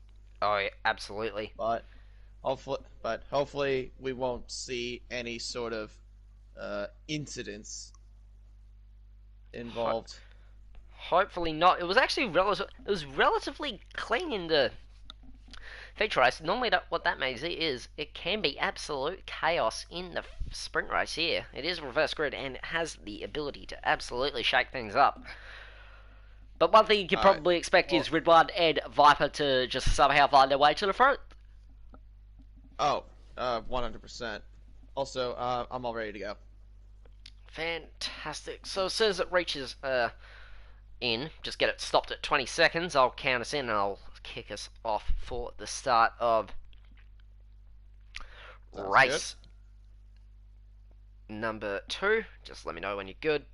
Speaker 2: Oh yeah, absolutely.
Speaker 1: But hopefully we won't see any sort of incidents involved.
Speaker 2: Hopefully not. It was actually relatively clean in the feature race. Normally what that means is it can be absolute chaos in the sprint race here. It is reverse grid and it has the ability to absolutely shake things up. But one thing you could probably expect is Redblood and Viper to just somehow find their way to the front.
Speaker 1: 100%. Also, I'm all ready to go.
Speaker 2: Fantastic. So as soon as it reaches in, just get it stopped at 20 seconds, I'll count us in and I'll kick us off for the start of race number 2. Just let me know when you're good.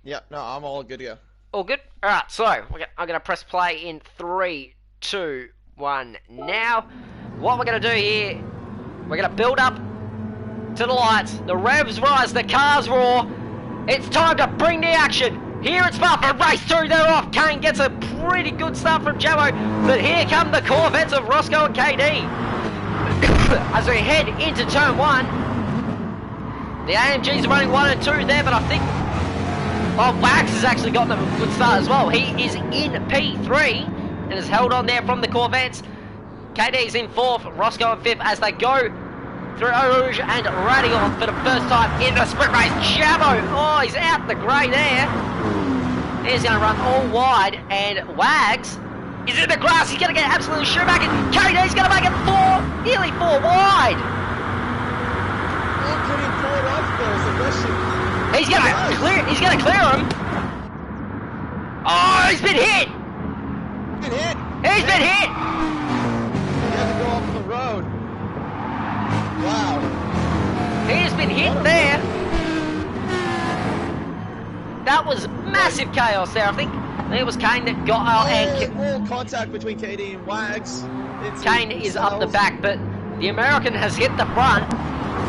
Speaker 1: Yeah, no, I'm all good to go.
Speaker 2: All good? Alright, so I'm going to press play in 3, 2, 1 now. What we're going to do here, we're going to build up to the lights. The revs rise, the cars roar. It's time to bring the action. Here it's Spa for race 2, they're off. Kane gets a pretty good start from Jamo, but here come the Corvettes of Roscoe and KD. As we head into turn 1, the AMGs are running 1 and 2 there, but I think Wax has actually gotten a good start as well. He is in P3 and has held on there from the Corvettes. KD's in 4th, Roscoe in 5th as they go through Eau Rouge and Radion for the first time in the sprint race. Jamo, he's out the grey there. He's going to run all wide, and Wags is in the grass. He's going to get absolutely shoemaking. KD's going to make it nearly 4 wide.
Speaker 1: How can he pull it off though is the question.
Speaker 2: He's going to clear him. Oh, he's been hit. He's been hit.
Speaker 1: He had to go off the road. Wow.
Speaker 2: He has been hit there. That was massive chaos there. I think it was Kane that got out
Speaker 1: all contact between KD and Wags.
Speaker 2: Kane is up the back, but the American has hit the front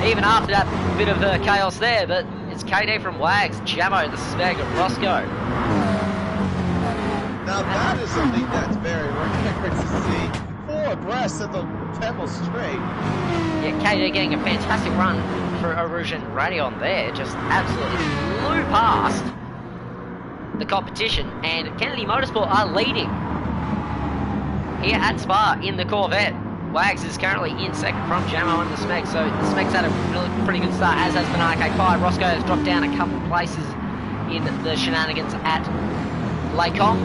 Speaker 2: even after that bit of chaos there. But it's KD from Wags, Jamo, the Smeg, and Roscoe.
Speaker 1: Now that is something that's very rare to see. 4 abreast at the Pebble Straight.
Speaker 2: Yeah, KD getting a fantastic run through Eau Rouge and Radion there. Just absolutely flew past the competition, and Kennedy Motorsport are leading here at Spa in the Corvette. Wags is currently in second from Jamo and the Smeg, so the Smeg's had a really pretty good start, as has Banana Cake Pie. Roscoe has dropped down a couple places in the shenanigans at Lakon.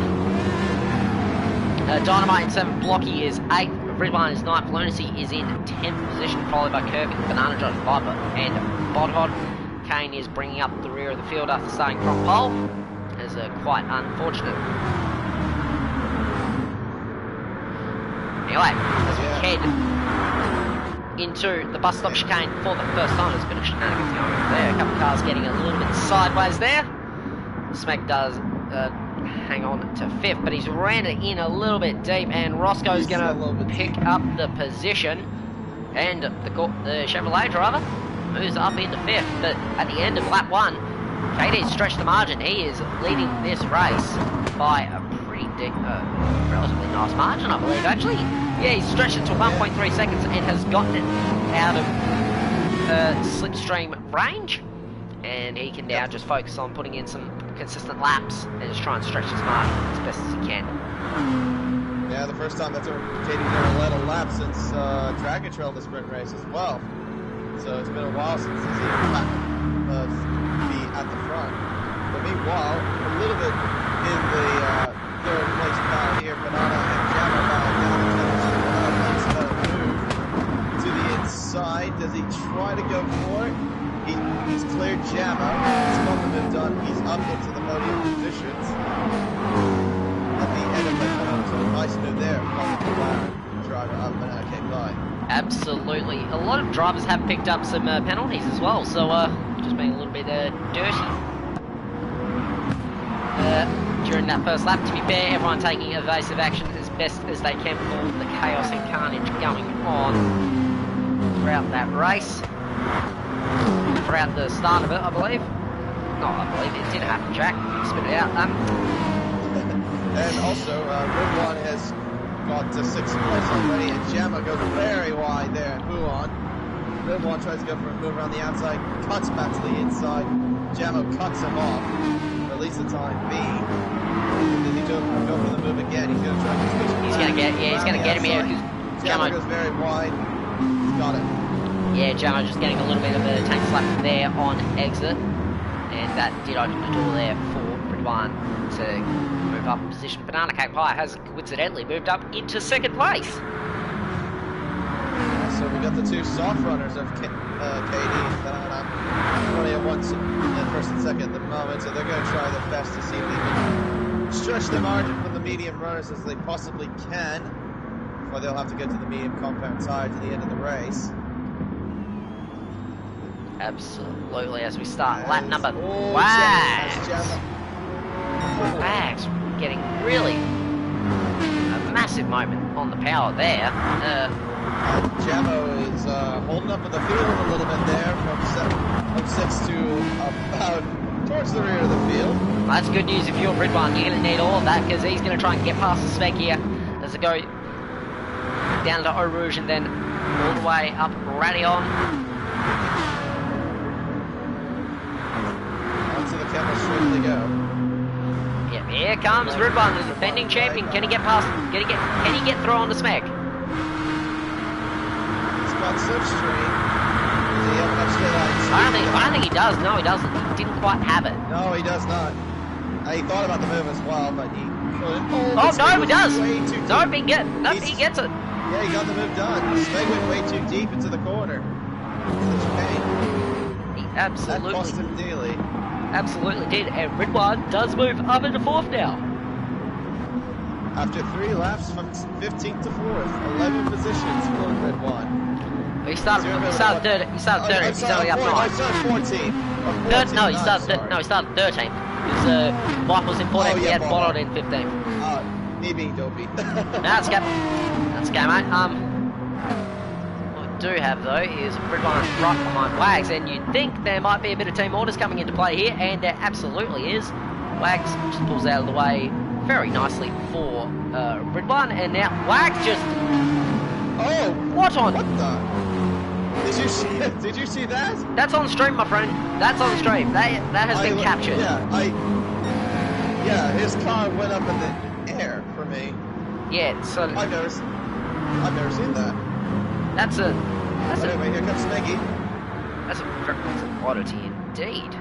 Speaker 2: Dynamite in 7th, Blocky is 8th, Ridwan is 9th, Lunacy is in 10th position, followed by Kirby, Banana Josh, Viper, and Bodhod. Kane is bringing up the rear of the field after starting from pole, as quite unfortunate. Anyway, as we head into the bus stop chicane for the first time, there's a bit of shenanigans going on there. A couple of cars getting a little bit sideways there. Smack does hang on to 5th, but he's ran it in a little bit deep, and Roscoe's going to pick up the position, and the Chevrolet driver moves up into 5th, but at the end of lap 1, KD's stretched the margin. He is leading this race by a pretty relatively nice margin, I believe, actually. Yeah, he's stretched it to 1.3 seconds and has gotten it out of slipstream range, and he can now just focus on putting in some consistent laps and just try and stretch his margin as best as he can.
Speaker 1: Yeah, the first time that's KD's ever led a lap since Dragon Trail the sprint race as well. So it's been a while since he's even back be at the front. But meanwhile, a little bit in the third place battle here, Banana and Jammer battling down the finish. Banana makes a move to the inside. Does he try to go for it? He's cleared Jammer. He's got the move done. He's up into the podium positions at the end of the tunnel. So a nice move there from the driver of Banana Cake Pie.
Speaker 2: Absolutely. A lot of drivers have picked up some penalties as well, so just being a little bit dirty during that first lap. To be fair, everyone taking evasive action as best as they can for all the chaos and carnage going on throughout that race. Throughout the start of it, I believe. No, I believe it did happen, Jack. Spit it out.
Speaker 1: And also, Ridwan has got to 6th place already, and Jamma goes very wide there, and Huon. Ridwan tries to go for a move around the outside, cuts back to the inside. Jamma cuts him off, for at least the time being. Does he go for the move again? He's going to try to switch.
Speaker 2: He's going to get, he's going to get him here.
Speaker 1: Jamma goes very wide. He's got it.
Speaker 2: Yeah, Jamma just getting a little bit of a tank slap there on exit, and that did open the door there for Ridwan to move up in position. Banana Cake Pie has coincidentally moved up into 2nd place.
Speaker 1: So we got the two soft runners of KD and Banana running at once in first and second at the moment, so they're going to try their best to see if they can stretch the margin from the medium runners as they possibly can, before they'll have to get to the medium compound tire to the end of the race.
Speaker 2: Absolutely, as we start lap number Wags. Wags getting really a massive moment on the power there.
Speaker 1: Jamo is holding up with the field a little bit there from 6th to about towards the rear of the field.
Speaker 2: That's good news if you're Ridwan. You're going to need all of that, because he's going to try and get past the spec here as they go down to Eau Rouge and then all the way up Radion.
Speaker 1: Straight they go.
Speaker 2: Yep, here comes Ridwan, the defending champion. Can he get past? Can he get through on the Smeg?
Speaker 1: He's got slipstream. Does he have enough straight lines?
Speaker 2: I don't think he does. No, he doesn't. He didn't quite have it.
Speaker 1: No, he does not. He thought about the move as well, but he couldn't.
Speaker 2: Oh no, he does. No, he gets it.
Speaker 1: Yeah, he got the move done. The Smeg went way too deep into the corner.
Speaker 2: He absolutely.
Speaker 1: That cost him dearly.
Speaker 2: Absolutely did, and Ridwan does move up into 4th now.
Speaker 1: After 3 laps from 15th to 4th, 11 positions for Ridwan.
Speaker 2: He started third. He's only up 9.
Speaker 1: I started 14.
Speaker 2: No, he started 13. Because Mike was in 14th, he had Bollard in 15th.
Speaker 1: Me being dopey.
Speaker 2: That's okay. That's okay, mate. What we do have, though, is Ridwan right behind Wags, and you'd think there might be a bit of team orders coming into play here, and there absolutely is. Wags just pulls out of the way very nicely for Ridwan, and now Wags just...
Speaker 1: Oh!
Speaker 2: What the?
Speaker 1: Did you see that?
Speaker 2: That's on stream, my friend. That's on stream. That has been captured.
Speaker 1: Yeah, his car went up in the air for me.
Speaker 2: Yeah, so...
Speaker 1: I've never seen that.
Speaker 2: That's a
Speaker 1: Anyway, here comes Smeggy.
Speaker 2: that's an oddity indeed.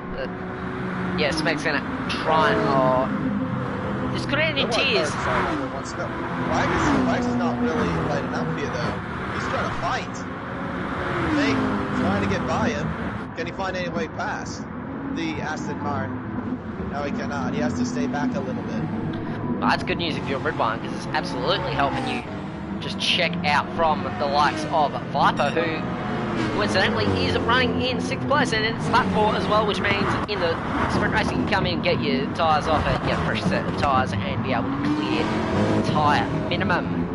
Speaker 2: Yeah, Smeg's gonna try and this could end in tears.
Speaker 1: Wax is not really lighting up here though. He's trying to fight. Meg trying to get by him. Can he find any way past the Aston car? No, he cannot. He has to stay back a little bit.
Speaker 2: Well, that's good news if you're a Ridwan, because it's absolutely helping you just check out from the likes of Viper, who coincidentally is running in 6th place, and it's lap 4 as well, which means in the sprint race you can come in, get your tyres off it, get a fresh set of tyres, and be able to clear tyre minimum.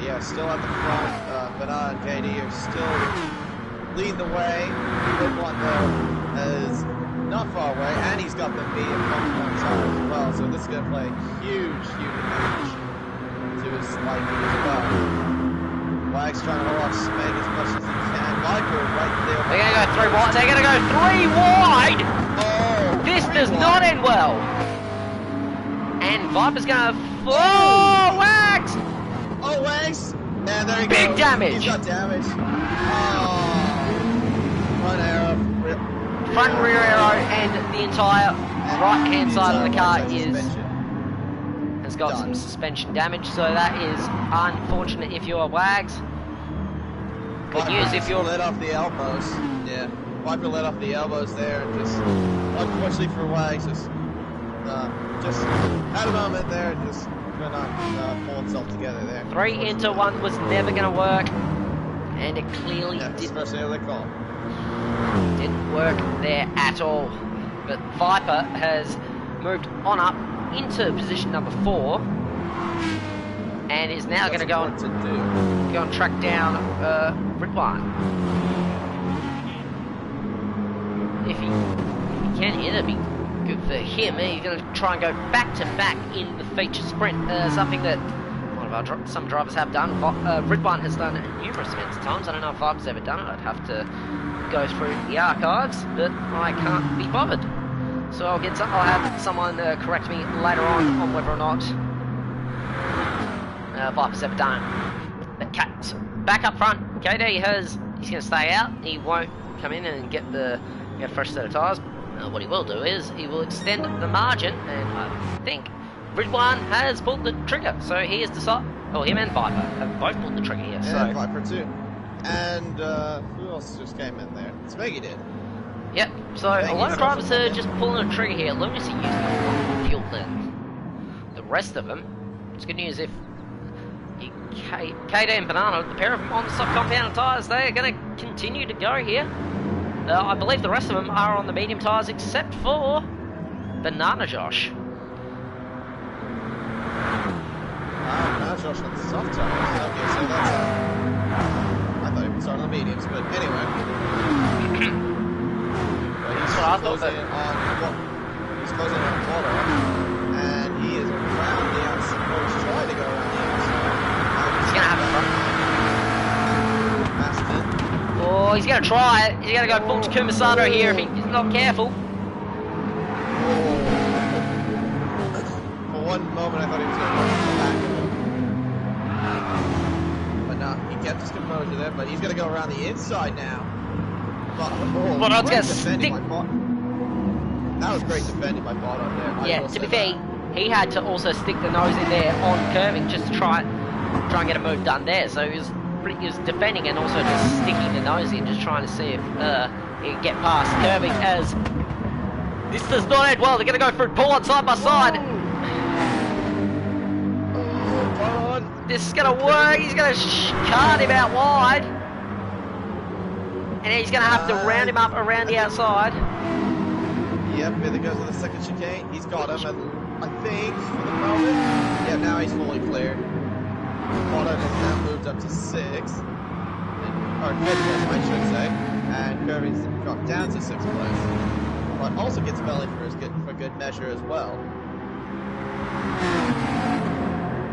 Speaker 1: Yeah, still at the front. Banana and KD are still leading the way. Good one though is not far away, and he's got the medium on tire as well. So this is going to play huge advantage to his liking as well. Wag's trying to hold off Smeg as much as he can. Viper right there.
Speaker 2: They're going to go 3 wide. They're going to go 3 wide.
Speaker 1: Oh,
Speaker 2: this does not end well. And Viper's going to fall. Wags.
Speaker 1: Oh, Wags. And there he goes.
Speaker 2: Big damage.
Speaker 1: He's got damage. Oh. Front arrow.
Speaker 2: Front rear arrow, and the entire right hand side of the car has got some suspension damage, so that is unfortunate if you're Wags. Good news if you're
Speaker 1: let off the elbows. Yeah, Viper let off the elbows there, and just unfortunately for Wags, just had a moment there, just could not pull himself together there.
Speaker 2: 3 into 1 was never going to work, and it clearly didn't.
Speaker 1: Especially how they call.
Speaker 2: Didn't work there at all. But Viper has moved on up into position number 4, and is now going to go and track down Ridwan. If he can hit, it'd be good for him. He's going to try and go back to back in the feature sprint, something that some drivers have done. Ridwan has done it numerous amounts of times. I don't know if Viper's ever done it. I'd have to go through the archives, but I can't be bothered. So I'll have someone correct me later on whether or not Viper's ever done it. But back up front, KD he's going to stay out. He won't come in and get a fresh set of tyres. What he will do is he will extend the margin, and I think Ridwan has pulled the trigger. So he has decided, him and Viper have both pulled the trigger here.
Speaker 1: And Viper too. And who else just came in there? Smeggy did.
Speaker 2: Yep, so a lot of drivers are just pulling the trigger here. Loomis are using more fuel than the rest of them. It's good news if KD and Banana, the pair of them on the soft compound tyres, they are going to continue to go here. I believe the rest of them are on the medium tyres except for Banana Josh.
Speaker 1: Banana Josh on the soft tyres. Okay, so that's I thought he was on the mediums, but anyway. He's closing in on water, and he is around the outside. Or he's trying to go around the outside.
Speaker 2: He's going to have a front.
Speaker 1: Aston.
Speaker 2: Oh, he's going to try it. He's going to go full Takuma Sato here if he's not careful.
Speaker 1: For one moment, I thought he was going to go back. But no, he kept his composure there, but he's going to go around the inside now.
Speaker 2: But I was going to stick.
Speaker 1: That was great defending by Bono there.
Speaker 2: Yeah, to be fair, he had to also stick the nose in there on curving just to try and get a move done there. So he was defending and also just sticking the nose in, just trying to see if he could get past curving. As this does not end well, they're going to go for it, pull on side by side. This is going to work. He's going to cart him out wide. And he's going to have to round him up around the outside.
Speaker 1: Yep, here they go to the second chicane. He's got him, and I think, for the moment. Yeah, now he's fully cleared. Bono has now moved up to 6th. Or 5th place, I should say. And Kirby's dropped down to 6th place. But also gets belly for good measure as well.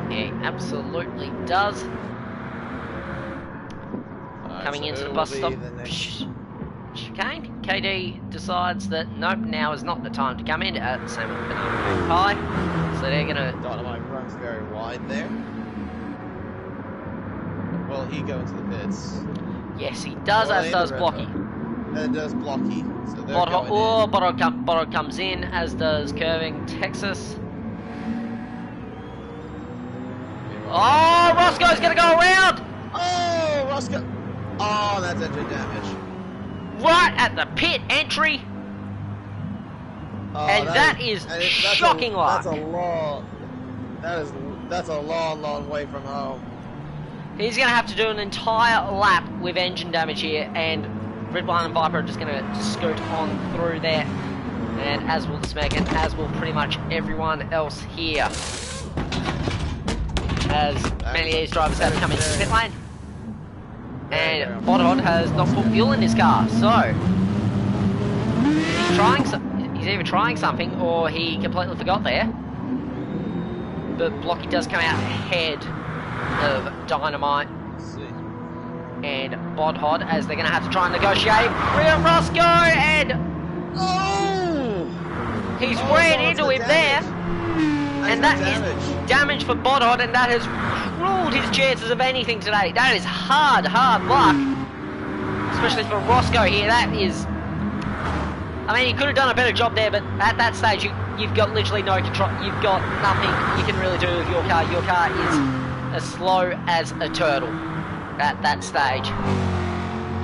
Speaker 2: He absolutely does. Coming
Speaker 1: so
Speaker 2: into the bus stop.
Speaker 1: chicane.
Speaker 2: KD KD decides that nope, now is not the time to come in. Same with Banana Pie. So they're gonna.
Speaker 1: Dynamite runs very wide there. Will he go into the pits?
Speaker 2: Yes, he does, as does Blocky.
Speaker 1: And it does Blocky. So they're
Speaker 2: Bottle comes in, as does Curving Texas. Oh, Roscoe's gonna go around!
Speaker 1: Oh, Roscoe! Oh, that's engine damage.
Speaker 2: Right at the pit entry.
Speaker 1: Oh,
Speaker 2: and that is shocking luck.
Speaker 1: That's a long way from home.
Speaker 2: He's going to have to do an entire lap with engine damage here, and Ridwan and Viper are just going to scoot on through there. And as will Smeg, and as will pretty much everyone else here. As many of these drivers have come into the pit lane. And Bodhod has not put fuel in his car, so he's either trying something or he completely forgot there. But Blocky does come out ahead of Dynamite and Bodhod, as they're going to have to try and negotiate. Real Roscoe, and he's ran into him there, and that is damage for Bodhod, and that has ruled his chances of anything today. That is hard luck, especially for Roscoe here. That is, I mean, he could have done a better job there, but at that stage you've got literally no control. You've got nothing you can really do with your car. Your car is as slow as a turtle at that stage.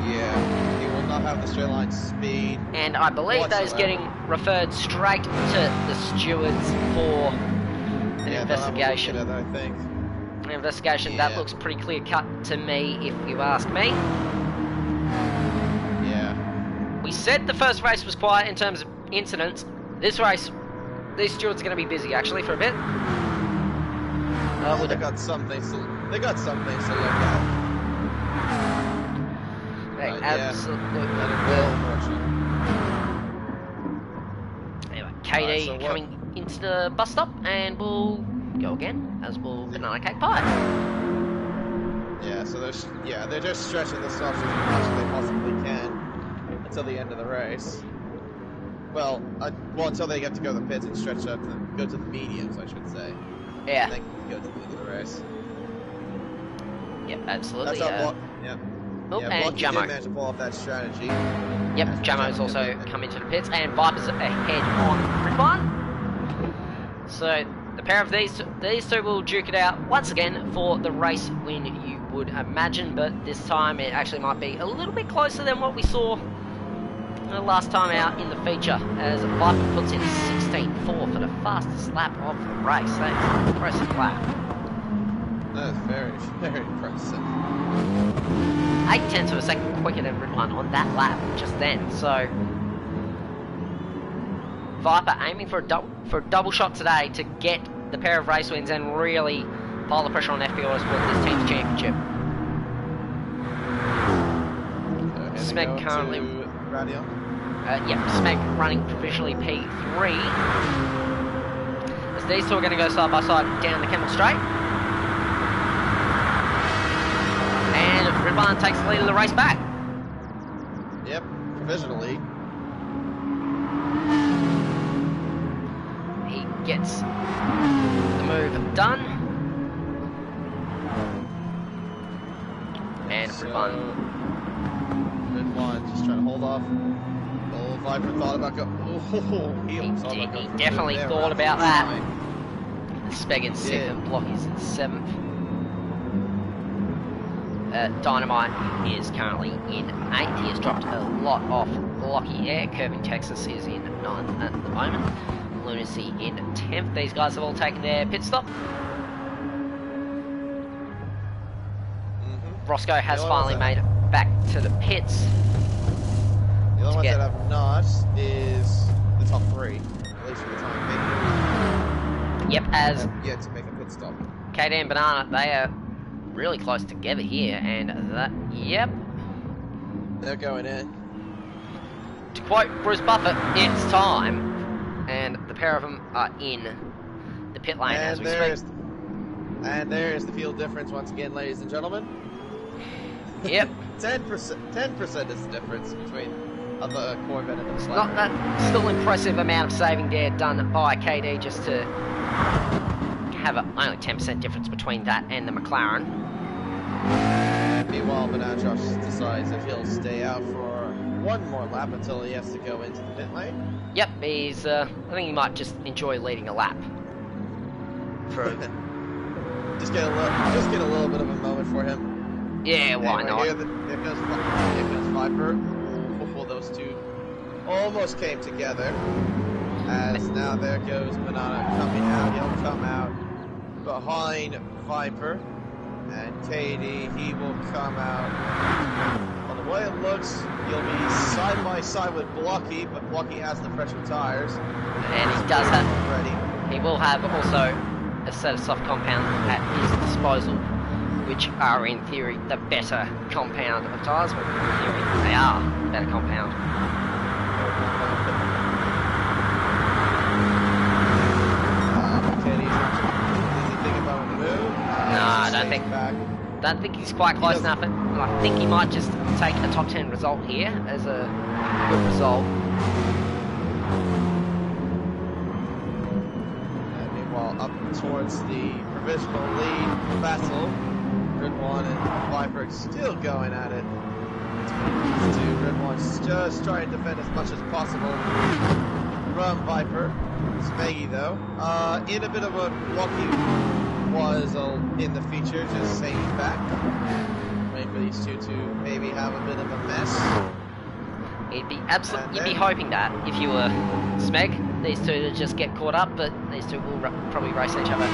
Speaker 1: Yeah, he will not have the straight line speed.
Speaker 2: And I believe that is getting referred straight to the stewards for an investigation.
Speaker 1: I think.
Speaker 2: An investigation that looks pretty clear cut to me, if you ask me.
Speaker 1: Yeah.
Speaker 2: We said the first race was quiet in terms of incidents. This race, these stewards are going to be busy actually for a bit.
Speaker 1: They got some things to look at.
Speaker 2: They absolutely will. Anyway, KD coming into the bus stop, and we'll go again, as will Banana Cake Pie.
Speaker 1: Yeah, so they're just stretching the stops as much as they possibly can until the end of the race. Well, until they get to go to the pits and stretch up to go to the mediums, I should say.
Speaker 2: Yeah.
Speaker 1: They can go to the end of the race.
Speaker 2: Yep, absolutely.
Speaker 1: That's how
Speaker 2: Oh,
Speaker 1: yeah,
Speaker 2: and Jamo.
Speaker 1: did manage to pull off that strategy.
Speaker 2: Yep, Jamo's also come into the pits, and Viper's ahead on Ridwan. So the pair of these two will duke it out once again for the race win, you would imagine, but this time it actually might be a little bit closer than what we saw the last time out in the feature, as Viper puts in 16.4 for the fastest lap of the race. That is an impressive lap.
Speaker 1: That is very, very impressive.
Speaker 2: 8/10 of a second quicker than Ridwan on that lap just then. So Viper aiming for a double shot today to get the pair of race wins and really pile the pressure on FPO to win this team's championship. Smeg currently. Yep, Smeg running provisionally P3. As these two are going to go side by side down the Camel Straight. And Ridwan takes the lead of the race back.
Speaker 1: Yep, provisionally.
Speaker 2: He gets the move done. And Ridwan
Speaker 1: just trying to hold off. Oh, Viper thought about
Speaker 2: he definitely thought about that. Speg in 6th and Blocky's in 7th. Dynamite is currently in 8th. He has dropped a lot off Blocky there. Curving Texas is in 9th at the moment. Lunacy in 10th. These guys have all taken their pit stop. Roscoe has finally made it back to the pits.
Speaker 1: The only ones that have not is the top 3, at least for the time being.
Speaker 2: Yep, as
Speaker 1: yet to make a pit stop.
Speaker 2: KD and Banana, they are really close together here, and that, yep.
Speaker 1: They're going in.
Speaker 2: To quote Bruce Buffett, it's time, and the pair of them are in the pit lane as we speak.
Speaker 1: And there's the field difference once again, ladies and gentlemen.
Speaker 2: Yep.
Speaker 1: 10% is the difference between other Corvette in the
Speaker 2: It's
Speaker 1: slap.
Speaker 2: not that still impressive amount of saving there done by KD just to have only 10% difference between that and the McLaren.
Speaker 1: Meanwhile, Josh decides that he'll stay out for one more lap until he has to go into the pit lane.
Speaker 2: Yep, he's. I think he might just enjoy leading a lap.
Speaker 1: Just get a little bit of a moment for him.
Speaker 2: Yeah, why not?
Speaker 1: Here goes Viper. Before those two almost came together. As now there goes Banana coming out. He'll come out behind Viper. And KD, he will come out. Well, the way it looks, he'll be side by side with Blocky, but Blocky has the fresher tires.
Speaker 2: And he does have.
Speaker 1: Ready.
Speaker 2: He will have also a set of soft compounds at his disposal, which are in theory the better compound of tires. Well, in theory, they are the better compound. No, I don't think he's quite close enough. And I think he might just take a top 10 result here as a good result.
Speaker 1: And meanwhile, up towards the provisional lead battle, Red One and Viper still going at it. Red One's just trying to defend as much as possible from Viper. Smeggy though, in a bit of a blocky. Was in the feature, just saying back. Waiting for these two to maybe have a bit of a mess.
Speaker 2: You'd be hoping that if you were Smeg, these two to just get caught up, but these two will probably race each other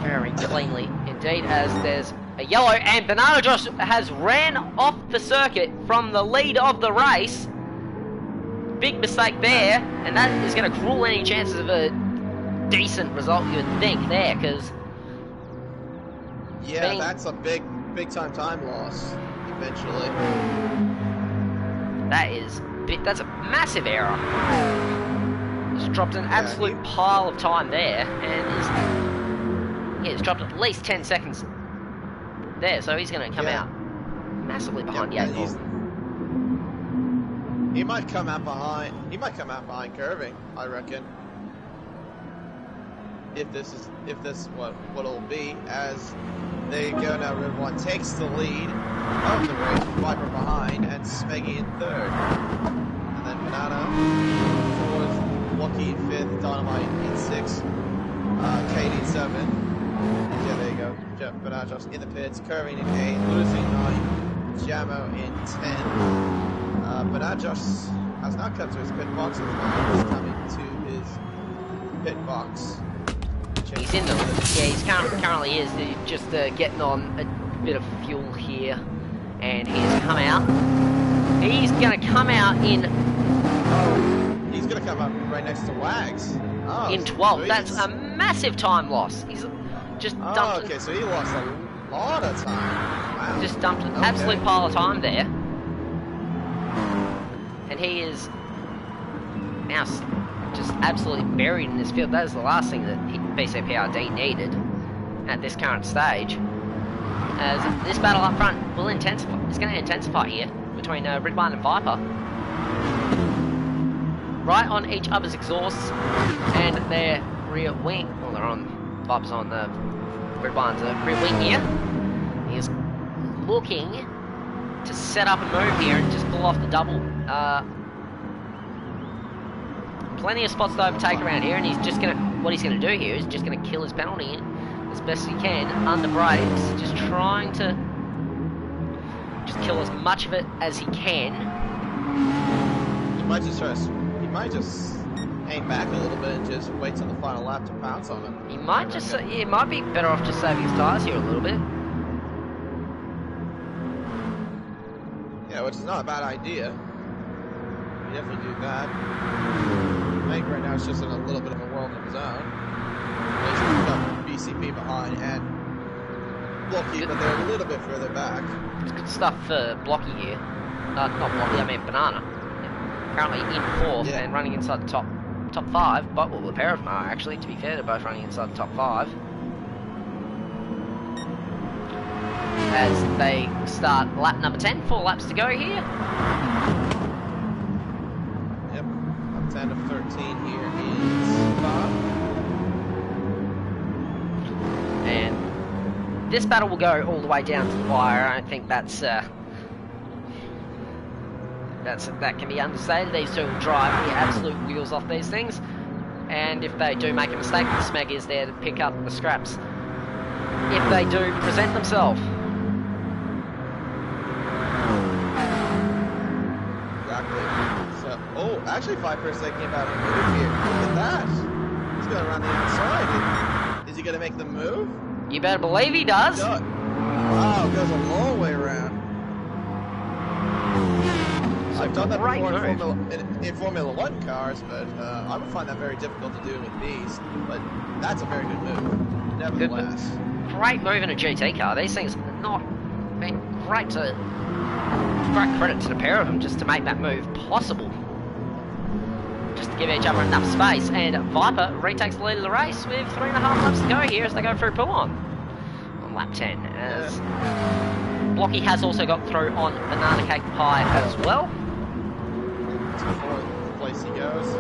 Speaker 2: very cleanly indeed. As there's a yellow, and Banana Josh has ran off the circuit from the lead of the race. Big mistake there, and that is going to cruel any chances of a decent result, you would think there, because.
Speaker 1: Yeah, that's a big time loss, eventually.
Speaker 2: That's a massive error. He's dropped an absolute pile of time there, and he's dropped at least 10 seconds there, so he's going to come out massively behind the 8 ball.
Speaker 1: He might come out behind curving, I reckon. If this what it'll be, as they go now. Red One takes the lead of the race, Viper behind, and Smeggy in third, and then Banana fourth, Lucky in fifth, Dynamite in sixth, KD in seventh. Yeah, there you go. Banana just in the pits, curving in eighth, losing 9, Jamo in 10. Banana just has now come to his pit box, and now he's coming to his pit box.
Speaker 2: He's in the he's currently is just getting on a bit of fuel here, and he's come out. He's gonna come out in.
Speaker 1: Oh, he's gonna come up right next to Wags. Oh,
Speaker 2: in 12th. Sweet. That's a massive time loss. He's just dumped.
Speaker 1: Oh, okay, so he lost a lot of time. Wow.
Speaker 2: Just dumped an absolute pile of time there, and he is now just absolutely buried in this field. That is the last thing that BCPRD needed at this current stage. As this battle up front will intensify. It's going to intensify here between Red One and Viper. Right on each other's exhausts and their rear wing. Well, they're on Viper's on the Red One's rear wing here. He's looking to set up a move here and just pull off the double. Plenty of spots to overtake around here, and he's just what he's gonna do here is just gonna kill his penalty as best he can under brakes, just trying to just kill as much of it as he can.
Speaker 1: He might just aim back a little bit and just wait till the final lap to pounce on him.
Speaker 2: He might it might be better off just saving his tires here a little bit.
Speaker 1: Yeah, which is not a bad idea. You definitely do that. I think right now it's just in a little bit of a world of his own. He's got BCP behind and Blocky, but they're a little bit further back.
Speaker 2: It's good stuff for Blocky here. Not Blocky, I mean Banana. Currently in 4th and running inside the top 5, but well, the pair of them are actually, to be fair, they're both running inside the top 5. As they start lap number 10, 4 laps to go here.
Speaker 1: 10 of 13 here in Spa.
Speaker 2: And this battle will go all the way down to the wire. I think that can be understated. These two will drive the absolute wheels off these things. And if they do make a mistake, the Smeg is there to pick up the scraps. If they do present themselves.
Speaker 1: Exactly. So, oh, actually Viper's thinking about a move here. Look at that. He's going around the outside. Is he going to make the move?
Speaker 2: You better believe he does.
Speaker 1: Wow, goes a long way around. I've done that before in Formula 1 cars, but I would find that very difficult to do with these. But that's a very good move, nevertheless.
Speaker 2: Great move in a GT car. These things are not been great credit to the pair of them just to make that move possible. Just to give each other enough space. And Viper retakes the lead of the race with 3.5 laps to go here as they go through pull-on lap 10. As Blocky has also got through on Banana Cake Pie as well.
Speaker 1: The place he goes. 6,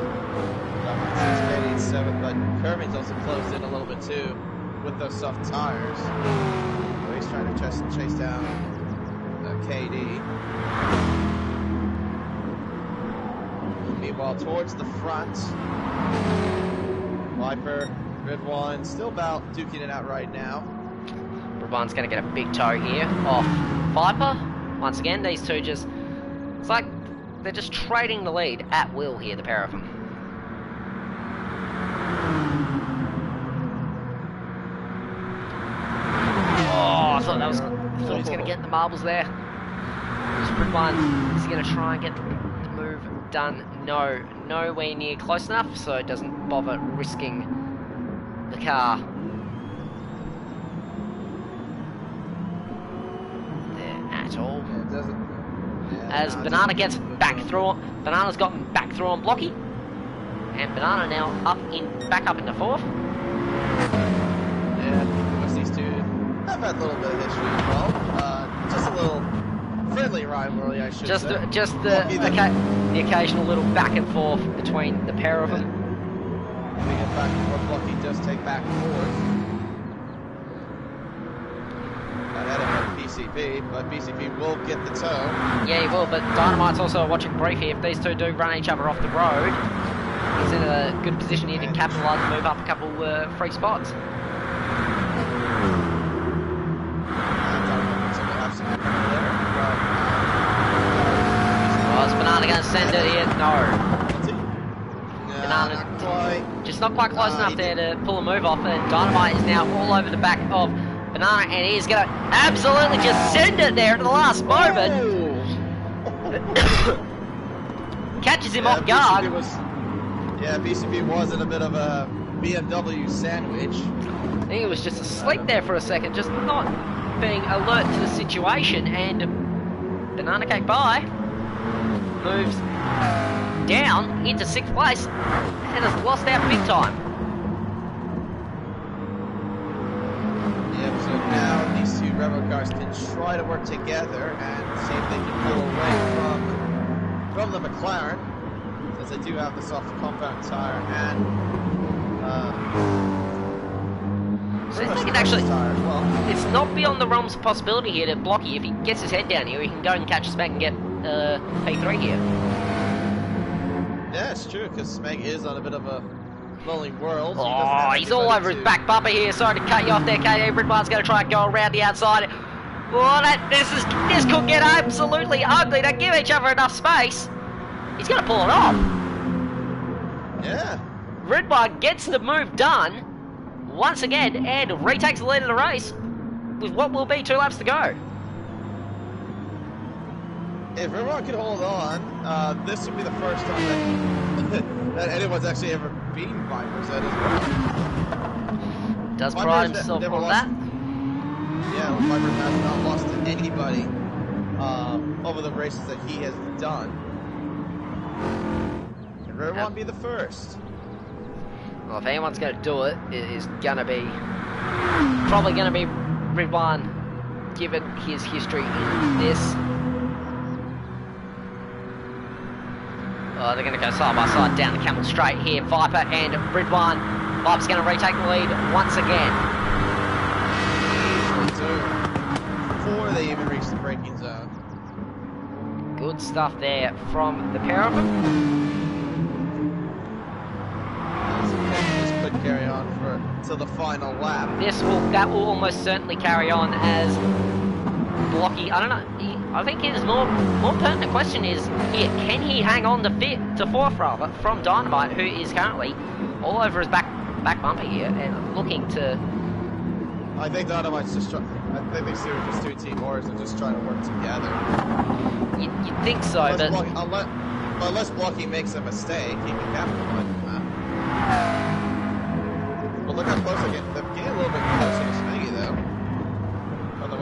Speaker 1: 8, 7, but Kermit's also closed in a little bit too with those soft tires. So he's trying to chase down KD. Meanwhile, towards the front, Viper, Red One, still about duking it out right now.
Speaker 2: Red One's going to get a big toe here off Viper. Once again, these two just, it's like they're just trading the lead at will here, the pair of them. Oh, I thought he was going to get the marbles there. Red One is going to try and get the move done. No, nowhere near close enough, so it doesn't bother risking the car. There at all.
Speaker 1: Yeah, it doesn't. Yeah,
Speaker 2: As Banana gets back through, Banana's gotten back through on Blocky, and Banana now back up into fourth.
Speaker 1: Yeah, because these two have had a little bit of history as well. Just a little friendly rivalry, I should say.
Speaker 2: Just the occasional little back and forth between the pair of them.
Speaker 1: We get back and forth. Blocky does take back and forth. Ahead of BCP, but BCP will get the toe.
Speaker 2: Yeah, he will, but Dynamite's also watching brief here. If these two do run each other off the road, he's in a good position here to capitalise and move up a couple free spots. Is Banana going to send it here? No. Banana just not quite close enough there to pull a move off, and Dynamite is now all over the back of Banana, and he's going to absolutely just send it there at the last moment. Catches him off guard.
Speaker 1: BCP was in a bit of a BMW sandwich.
Speaker 2: I think he was just asleep there for a second, just not being alert to the situation, and Banana Cake Pie moves down into 6th place and has lost out big time.
Speaker 1: So now these two Rebel cars can try to work together and see if they can pull away from the McLaren, as they do have the soft compound tire and
Speaker 2: so I think it actually, it's not beyond the realms of possibility here that Blocky, if he gets his head down here, he can go and catch Smeg and get P3 here.
Speaker 1: Yeah, it's true, because Smeg is on a bit of a lonely world.
Speaker 2: Oh, he's all over his back bumper here. Sorry to cut you off there, KD. Ridwan's going to try and go around the outside. Oh, this could get absolutely ugly. They give each other enough space. He's going to pull it off.
Speaker 1: Yeah.
Speaker 2: Ridwan gets the move done once again and retakes the lead of the race with what will be 2 laps to go.
Speaker 1: If Ridwan can hold on, this would be the first time that anyone's actually ever beaten Viper's head as well.
Speaker 2: Does pride himself on that?
Speaker 1: Yeah, Viper has not lost to anybody over the races that he has done. Can Ridwan be the first?
Speaker 2: Well, if anyone's going to do it, it is going to be probably going to be Ridwan, given his history in this. They're going to go side by side down the Camel Straight here. Viper and Ridwan. Viper's going to retake the lead once again.
Speaker 1: Before they even reach the braking zone.
Speaker 2: Good stuff there from the pair of them.
Speaker 1: This could carry on till the final lap.
Speaker 2: That will almost certainly carry on as Blocky. I don't know. I think his more pertinent question is here: can he hang on to fourth rather from Dynamite, who is currently all over his back bumper here and looking to.
Speaker 1: I think Dynamite's just trying. I think these two are just 2 team wars and just trying to work together.
Speaker 2: You'd think so,
Speaker 1: unless Blocky makes a mistake, he can capitalize on that. But look how close they're getting a little bit closer to Smeggy though. From the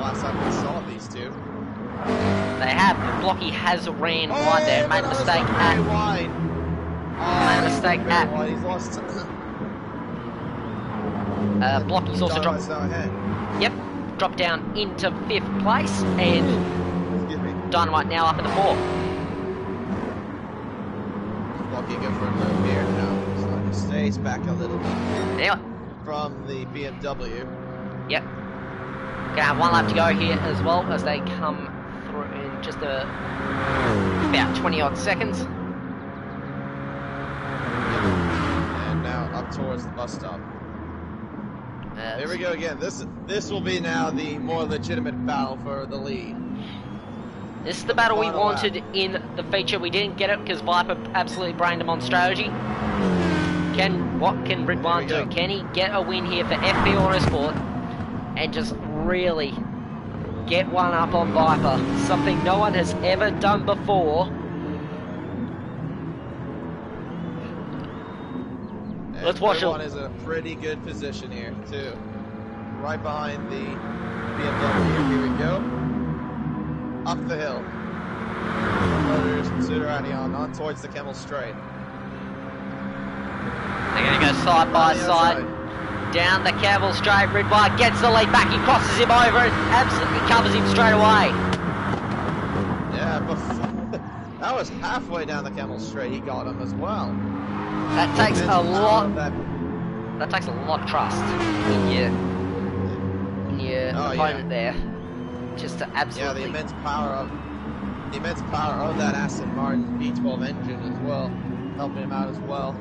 Speaker 1: last time we saw these two.
Speaker 2: They have. Blocky has ran wide there. Made a mistake at. Made a mistake at.
Speaker 1: He's lost.
Speaker 2: Blocky's also dropped. Yep, dropped down into 5th place, and Dynamite now up in the 4th.
Speaker 1: Blocky go for a move here now. So he stays back a little bit.
Speaker 2: Anyway.
Speaker 1: From the BMW.
Speaker 2: Yep. Gonna have 1 lap to go here as well as they come through in just about 20 odd seconds.
Speaker 1: And now up towards the bus stop. Here we go again. This will be now the more legitimate battle for the lead.
Speaker 2: This is the battle we wanted in the feature. We didn't get it because Viper absolutely brained him on strategy. What can Ridwan do? Can he get a win here for FP Autosport and just really get one up on Viper? Something no one has ever done before. Let's watch it.
Speaker 1: Ridwan is in a pretty good position here too. Right behind the BMW. Here we go. Up the hill. Motors and Sudarati on towards the Camel Straight.
Speaker 2: They're going to go side by side. Down the Camel Straight. Ridwan gets the lead back. He crosses him over and absolutely covers him straight away.
Speaker 1: Yeah, but that was halfway down the Camel Straight. He got him as well.
Speaker 2: That takes a lot. That takes a lot of trust in your opponent there. Just to absolutely.
Speaker 1: Yeah, the immense power of that Aston Martin V12 engine as well, helping him out as well.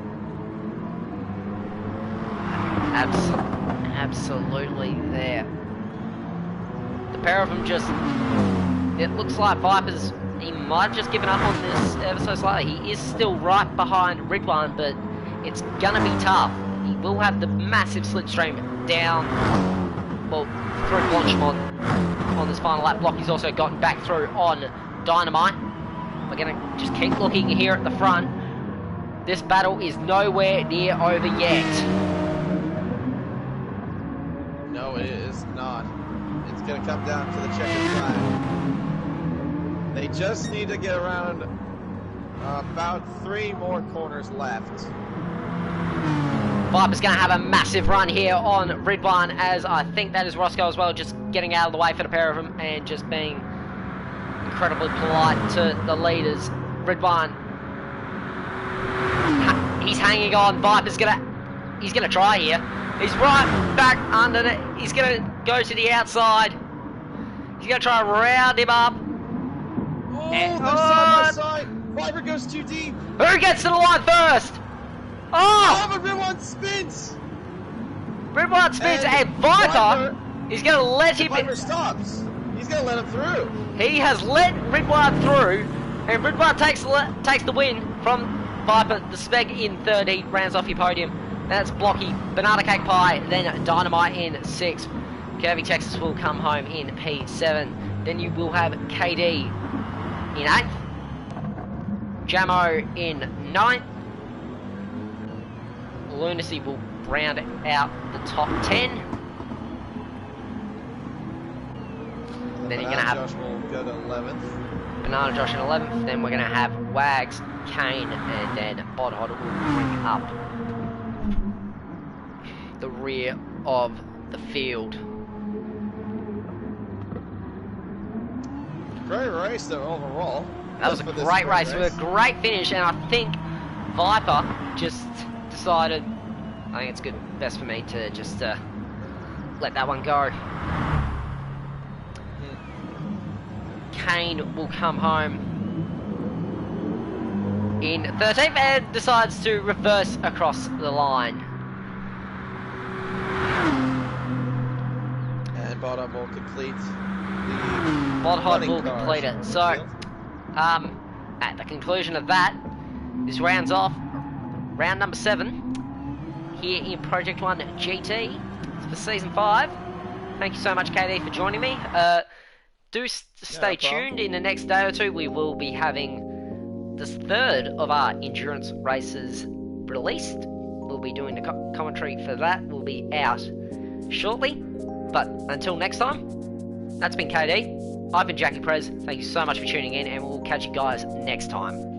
Speaker 2: Absolutely there. The pair of them just. It looks like Viper's. He might have just given up on this ever so slightly. He is still right behind Ridwan, but it's gonna be tough. He will have the massive slipstream down, well, through Blanchemont on this final lap. Blocky's also gotten back through on Dynamite. We're gonna just keep looking here at the front. This battle is nowhere near over yet.
Speaker 1: No, it is not. It's gonna come down to the checkered flag. They just need to get around about 3 more corners left.
Speaker 2: Viper's going to have a massive run here on Ridwan, as I think that is Roscoe as well, just getting out of the way for the pair of them and just being incredibly polite to the leaders. Ridwan, he's hanging on. Viper's he's gonna try here. He's right back under it. He's going to go to the outside. He's going to try and round him up.
Speaker 1: Oh, they're side by side. Viper goes too deep.
Speaker 2: Who gets to the line first? Oh!
Speaker 1: But Ridwan spins.
Speaker 2: Ridwan spins, and Viper is going to let him.
Speaker 1: Viper stops. He's going to let him through.
Speaker 2: He has let Ridwan through, and Ridwan takes the win from Viper. The Speg in 3rd. He rounds off your podium. That's Blocky, Banana Cake Pie, then Dynamite in 6th. Curvy Texas will come home in P7. Then you will have KD in 8th. Jamo in 9th. Lunacy will round out the top 10. Then you're going to have
Speaker 1: Josh will go to 11th.
Speaker 2: Banana Josh in 11th. Then we're going to have Wags, Kane, and then Bod Hoddle will bring up the rear of the field.
Speaker 1: Great race though overall.
Speaker 2: That was a great race with a great finish, and I think Viper just decided, I think it's best for me to just let that one go. Kane will come home in 13th and decides to reverse across the line.
Speaker 1: And Bottom will complete
Speaker 2: Bodhod will complete it. So, at the conclusion of that, this rounds off round number 7 here in Project 1 GT for Season 5. Thank you so much, KD, for joining me. Do stay tuned. In the next day or two, we will be having the 3rd of our endurance races released. We'll be doing the commentary for that. We'll be out shortly. But until next time, that's been KD. I've been Jackie Prez. Thank you so much for tuning in, and we'll catch you guys next time.